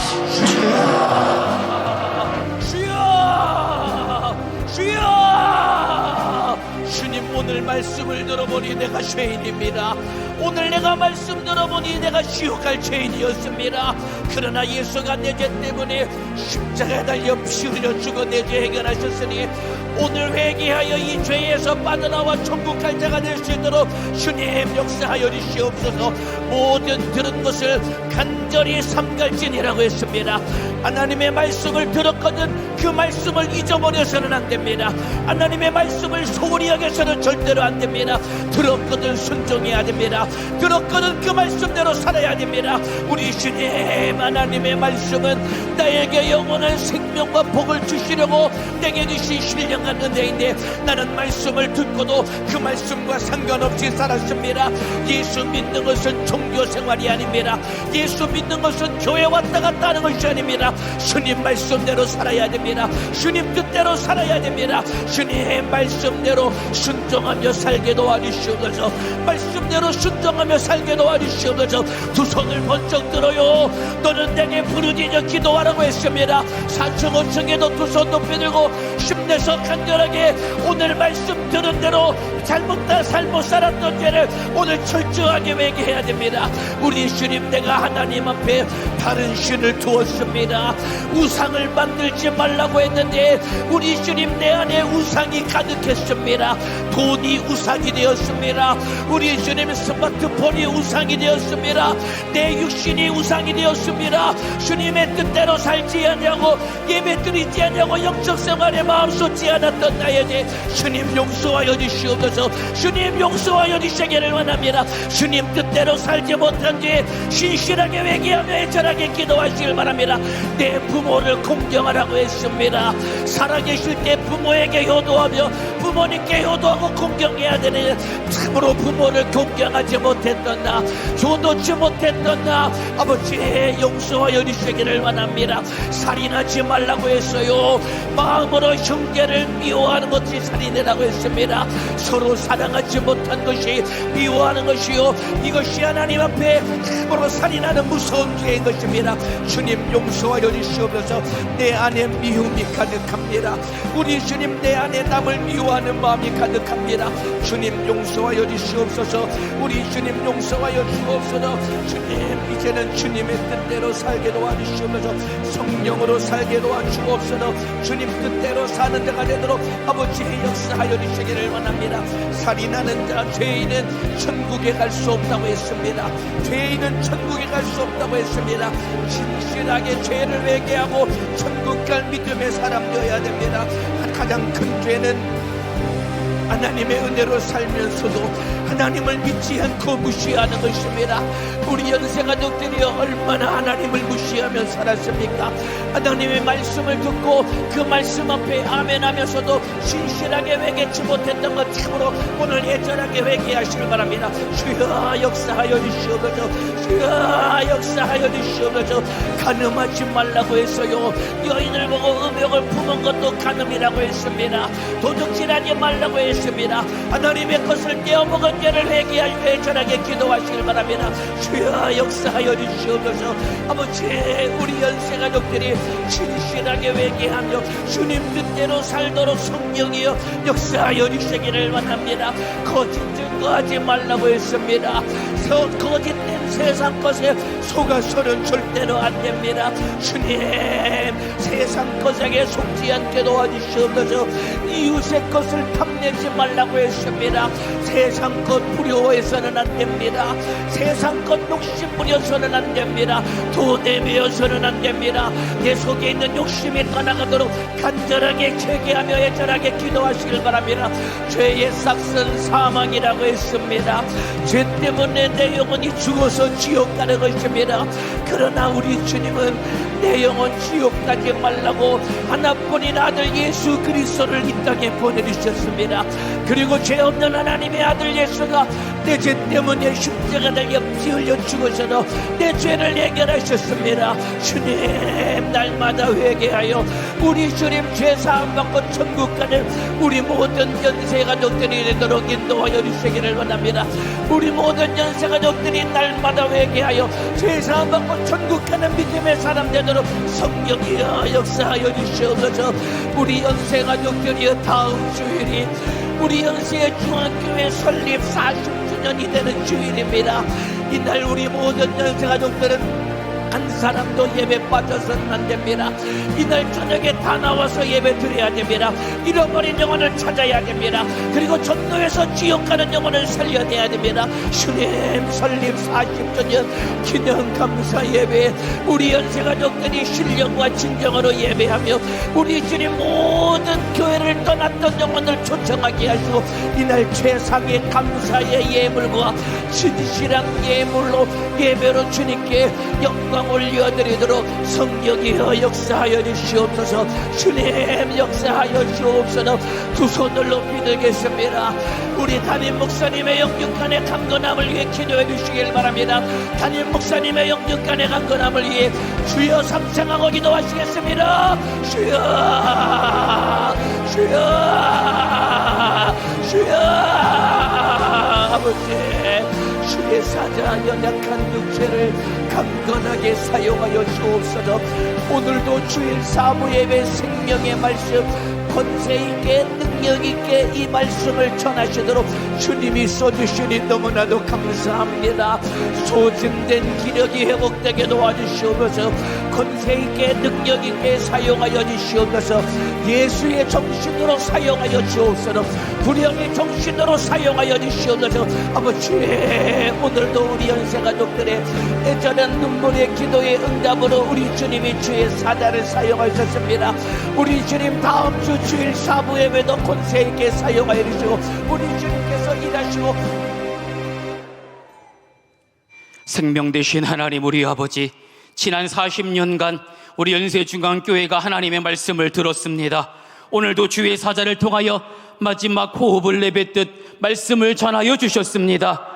주여, 주여. 주님, 오늘 말씀을 들어보니 내가 죄인입니다. 오늘 내가 말씀 들어보니 내가 지옥 갈 죄인이었습니다. 그러나 예수가 내 죄 때문에 십자가에 달려 피 흘려 죽어 내 죄 해결하셨으니 오늘 회개하여 이 죄에서 빠져나와 천국 갈 자가 될 수 있도록 주님 역사하여 주시옵소서. 모든 들은 것을 간절히 삼갈지니라고 했습니다. 하나님의 말씀을 들었거든 그 말씀을 잊어버려서는 안 됩니다. 하나님의 말씀을 소홀히 여겨서는 절대로 안 됩니다. 들었거든 순종해야 됩니다. 들었거든 그 말씀대로 살아야 됩니다. 우리 주님 하나님의 말씀은 나에게 영원한 생명과 복을 주시려고 내게 주신 신령한 은혜인데 나는 말씀을 듣고도 그 말씀과 상관없이 살았습니다. 예수 믿는 것은 종교생활이 아닙니다. 예수 믿는 것은 교회 왔다 갔다 하는 것이 아닙니다. 주님 말씀대로 살아야 됩니다. 주님 뜻대로 살아야 됩니다. 주님 말씀대로 순종하며 살게 도와주시옵소서. 말씀대로 순종하며 살게 도와주시옵소서. 두 손을 번쩍 들어요. 너는 내게 부르짖어 기도하라고 했습니다. 4층 5층에도 두 손 높이 들고 힘내서 간절하게 오늘 말씀 들은 대로 잘못 살았던 죄를 오늘 철저하게 회개해야 됩니다. 우리 주님, 내가 하나님 앞에 다른 신을 두었습니다. 우상을 만들지 말라고 했는데 우리 주님 내 안에 우상이 가득했습니다. 돈이 우상이 되었습니다. 우리 주님 스마트폰이 우상이 되었습니다. 내 육신이 우상이 되었습니다. 주님의 뜻대로 살지 않냐고 예배 드리지 않냐고 영적 생활에 마음 쏟지 않았던 나에 대해 주님 용서하여 주시옵소서. 주님 용서하여 주시기를 원합니다. 주님 뜻대로 살지 못한 뒤에 신실하게 회개하며 애절하게 기도하시길 바랍니다. 내 부모를 공경하라고 했습니다. 살아계실 때 부모에게 효도하며 부모님께 효도하고 공경해야 되는 참으로 부모를 공경하지 못했던 나, 효도치 못했던 나 아버지 용서하여 주시기를 원합니다. 살인하지 말라고 했어요. 마음으로 형제를 미워하는 것이 살인이라고 했습니다. 서로 사랑하지 못한 것이 미워하는 것이요, 이것이 하나님 앞에 참으로 살인하는 무서운 죄인 것입니다. 주님 용서하여 주시옵소서. 내 안에 미움이 가득합니다. 우리 주님 내 안에 남을 미워하는 마음이 가득합니다. 주님 용서하여 주시옵소서. 우리 주님 용서하여 주옵소서. 주님 이제는 주님의 뜻대로 살게 도와주시옵소서. 성령으로 살게 도와주옵소서. 주님 뜻대로 사는 자가 되도록 아버지 역사하여 주시기를 원합니다. 살인하는 자 죄인은 천국에 갈 수 없다고 했습니다. 죄인은 천국에 갈 수 없다고 했습니다. 진실하게 죄를 회개하고 천국 갈 믿음의 사람 되어야 됩니다. 가장 큰 죄는 하나님의 은혜로 살면서도 하나님을 믿지 않고 무시하는 것입니다. 우리 연세가족들이 얼마나 하나님을 무시하며 살았습니까? 하나님의 말씀을 듣고 그 말씀 앞에 아멘 하면서도 신실하게 회개치 못했던 것 참으로 오늘 애절하게 회개하시길 바랍니다. 주여 역사하여 주시옵소서. 주여 역사하여 주시옵소서. 간음하지 말라고 했어요. 여인을 보고 음욕을 품은 것도 간음이라고 했습니다. 도둑질하지 말라고 했습니다. 하나님의 것을 떼어먹은 죄를 회개할 애절하게 기도하시길 바랍니다. 주여 역사하여 주시옵소서. 아버지 우리 연세가족들이 진실하게 회개하며 주님 뜻대로 살도록 성령이여 역사하여 주시기를 원합니다. 거짓 증거하지 말라고 했습니다. 거짓된 세상 것에 속아서는 절대로 안 됩니다. 주님 세상 것에게 속지 않게 도와주시옵소서. 이웃의 것을 탐내지 말라고 했습니다. 세상 것 부려워해서는 안 됩니다. 세상 것 욕심 부려서는 안 됩니다. 돈 내매어서는 안 됩니다. 내 속에 있는 욕심이 떠나가도록 간절히 애절하게 회개하며 애절하게 기도하시길 바랍니다. 죄의 삭은 사망이라고 했습니다. 죄 때문에 내 영혼이 죽어서 지옥 가는 것입니다. 그러나 우리 주님은 내 영혼 지옥 가지 말라고 하나뿐인 아들 예수 그리스도를 이 땅에 보내주셨습니다. 그리고 죄 없는 하나님의 아들 예수가 내 죄 때문에 십자가 달려 피 흘려 죽으셔도 내 죄를 해결하셨습니다. 주님, 날마다 회개하여 우리 주님 죄 사함 받고 천국 가는 우리 모든 연세 가족들이 되도록 인도하여 주시기를 원합니다. 우리 모든 연세 가족들이 날마다 회개하여 죄 사함 받고 천국 가는 믿음의 사람 되도록 성령이여 역사하여 주시옵소서. 우리 연세 가족들이여 다음 주일이 우리 연세의 중앙교회 설립 40주년이 되는 주일입니다. 이날 우리 모든 연세 가족들은 한 사람도 예배 빠져서는 안 됩니다. 이날 저녁에 다 나와서 예배 드려야 됩니다. 잃어버린 영혼을 찾아야 됩니다. 그리고 전도해서 지옥 가는 영혼을 살려내야 됩니다. 주님 설립 40주년 기념 감사 예배 우리 연세가족들이 신령과 진정으로 예배하며 우리 주님 모든 교회를 떠났던 영혼을 초청하게 하시고 이날 최상의 감사의 예물과 진실한 예물로 예배로 주님께 영광 올려드리도록 성령이여 역사하여 주시옵소서. 주님 역사하여 주옵소서. 두 손을 높이 들겠습니다. 우리 담임 목사님의 영육간의 강건함을 위해 기도해 주시길 바랍니다. 담임 목사님의 영육간의 강건함을 위해 주여 삼창하고 기도하시겠습니다. 주여 주여 주여 아버지 주의 사자 연약한 육체를 강건하게 사용하여 주옵소서. 오늘도 주일 사부 예배 생명의 말씀 권세 있게 능력 있게 이 말씀을 전하시도록 주님이 써주시니 너무나도 감사합니다. 소진된 기력이 회복되게 도와주시옵소서. 권세 있게 능력 있게 사용하여 주시옵소서. 예수의 정신으로 사용하여 주옵소서. 불령의 정신으로 사용하여 주시옵소서. 아버지 오늘도 우리 연세가족들의 애절한 눈물의 기도의 응답으로 우리 주님이 주의 사자를 사용하셨습니다. 우리 주님 다음 주 주일 사부 예배도 권세 있게 사용하여 주시고 우리 주님께서 일하시고 생명 되신 하나님 우리 아버지, 지난 40년간 우리 연세중앙교회가 하나님의 말씀을 들었습니다. 오늘도 주의 사자를 통하여 마지막 호흡을 내뱉듯 말씀을 전하여 주셨습니다.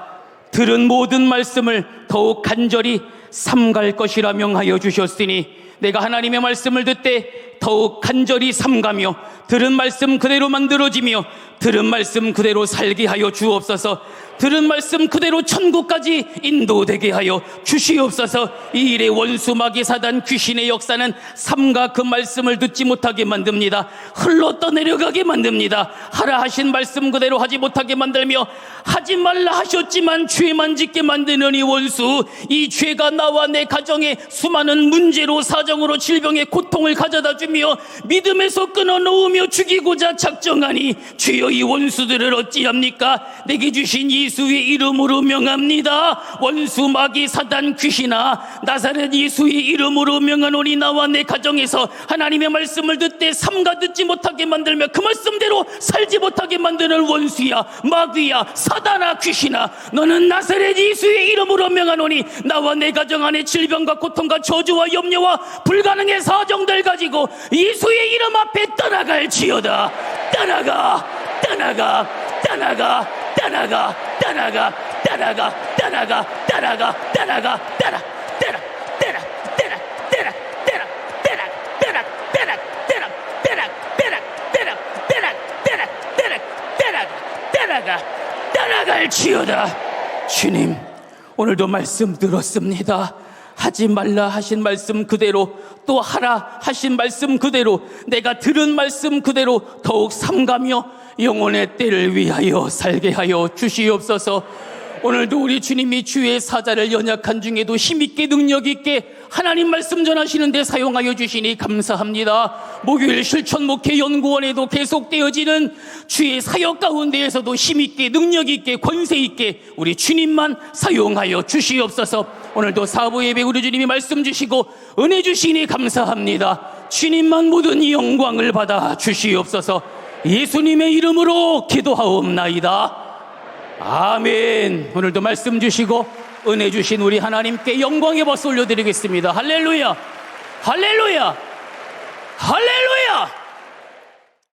들은 모든 말씀을 더욱 간절히 삼갈 것이라 명하여 주셨으니 내가 하나님의 말씀을 듣되 더욱 간절히 삼가며 들은 말씀 그대로 만들어지며 들은 말씀 그대로 살게 하여 주옵소서. 들은 말씀 그대로 천국까지 인도되게 하여 주시옵소서. 이 일에 원수 마귀 사단 귀신의 역사는 삼가 그 말씀을 듣지 못하게 만듭니다. 흘러 떠내려가게 만듭니다. 하라 하신 말씀 그대로 하지 못하게 만들며 하지 말라 하셨지만 죄만 짓게 만드는 이 원수, 이 죄가 나와 내 가정에 수많은 문제로 사정으로 질병의 고통을 가져다 주며 믿음에서 끊어놓으며 죽이고자 작정하니 주여 이 원수들을 어찌합니까? 내게 주신 예수의 이름으로 명합니다. 원수 마귀 사단 귀신아, 나사렛 예수의 이름으로 명하노니 나와 내 가정에서 하나님의 말씀을 듣되 삼가 듣지 못하게 만들며 그 말씀대로 살지 못하게 만드는 원수야 마귀야 사단아 귀신아, 너는 나사렛 예수의 이름으로 명하노니 나와 내 가정 안에 질병과 고통과 저주와 염려와 불가능의 사정들 가지고 예수의 이름 앞에 떠나갈지어다. 떠나가 떠나가 떠나가 떠나가 떠나가 떠나가 떠나가 떠나가 떠나가 떠나 떠나 떠나 떠나 떠나 떠나 떠나 떠나 떠나 떠나 떠나 떠나 떠나 떠나 떠나 떠나 떠나가 떠나갈지어다. 주님 오늘도 말씀 들었습니다. 하지 말라 하신 말씀 그대로 또 하라 하신 말씀 그대로 내가 들은 말씀 그대로 더욱 삼가며 영혼의 때를 위하여 살게 하여 주시옵소서. 오늘도 우리 주님이 주의 사자를 연약한 중에도 힘있게 능력있게 하나님 말씀 전하시는데 사용하여 주시니 감사합니다. 목요일 실천 목회 연구원에도 계속되어지는 주의 사역 가운데에서도 힘있게 능력있게 권세있게 우리 주님만 사용하여 주시옵소서. 오늘도 사부 예배 우리 주님이 말씀 주시고 은혜 주시니 감사합니다. 주님만 모든 영광을 받아 주시옵소서. 예수님의 이름으로 기도하옵나이다. 아멘. 오늘도 말씀 주시고 은혜 주신 우리 하나님께 영광의 박수 올려드리겠습니다. 할렐루야, 할렐루야, 할렐루야.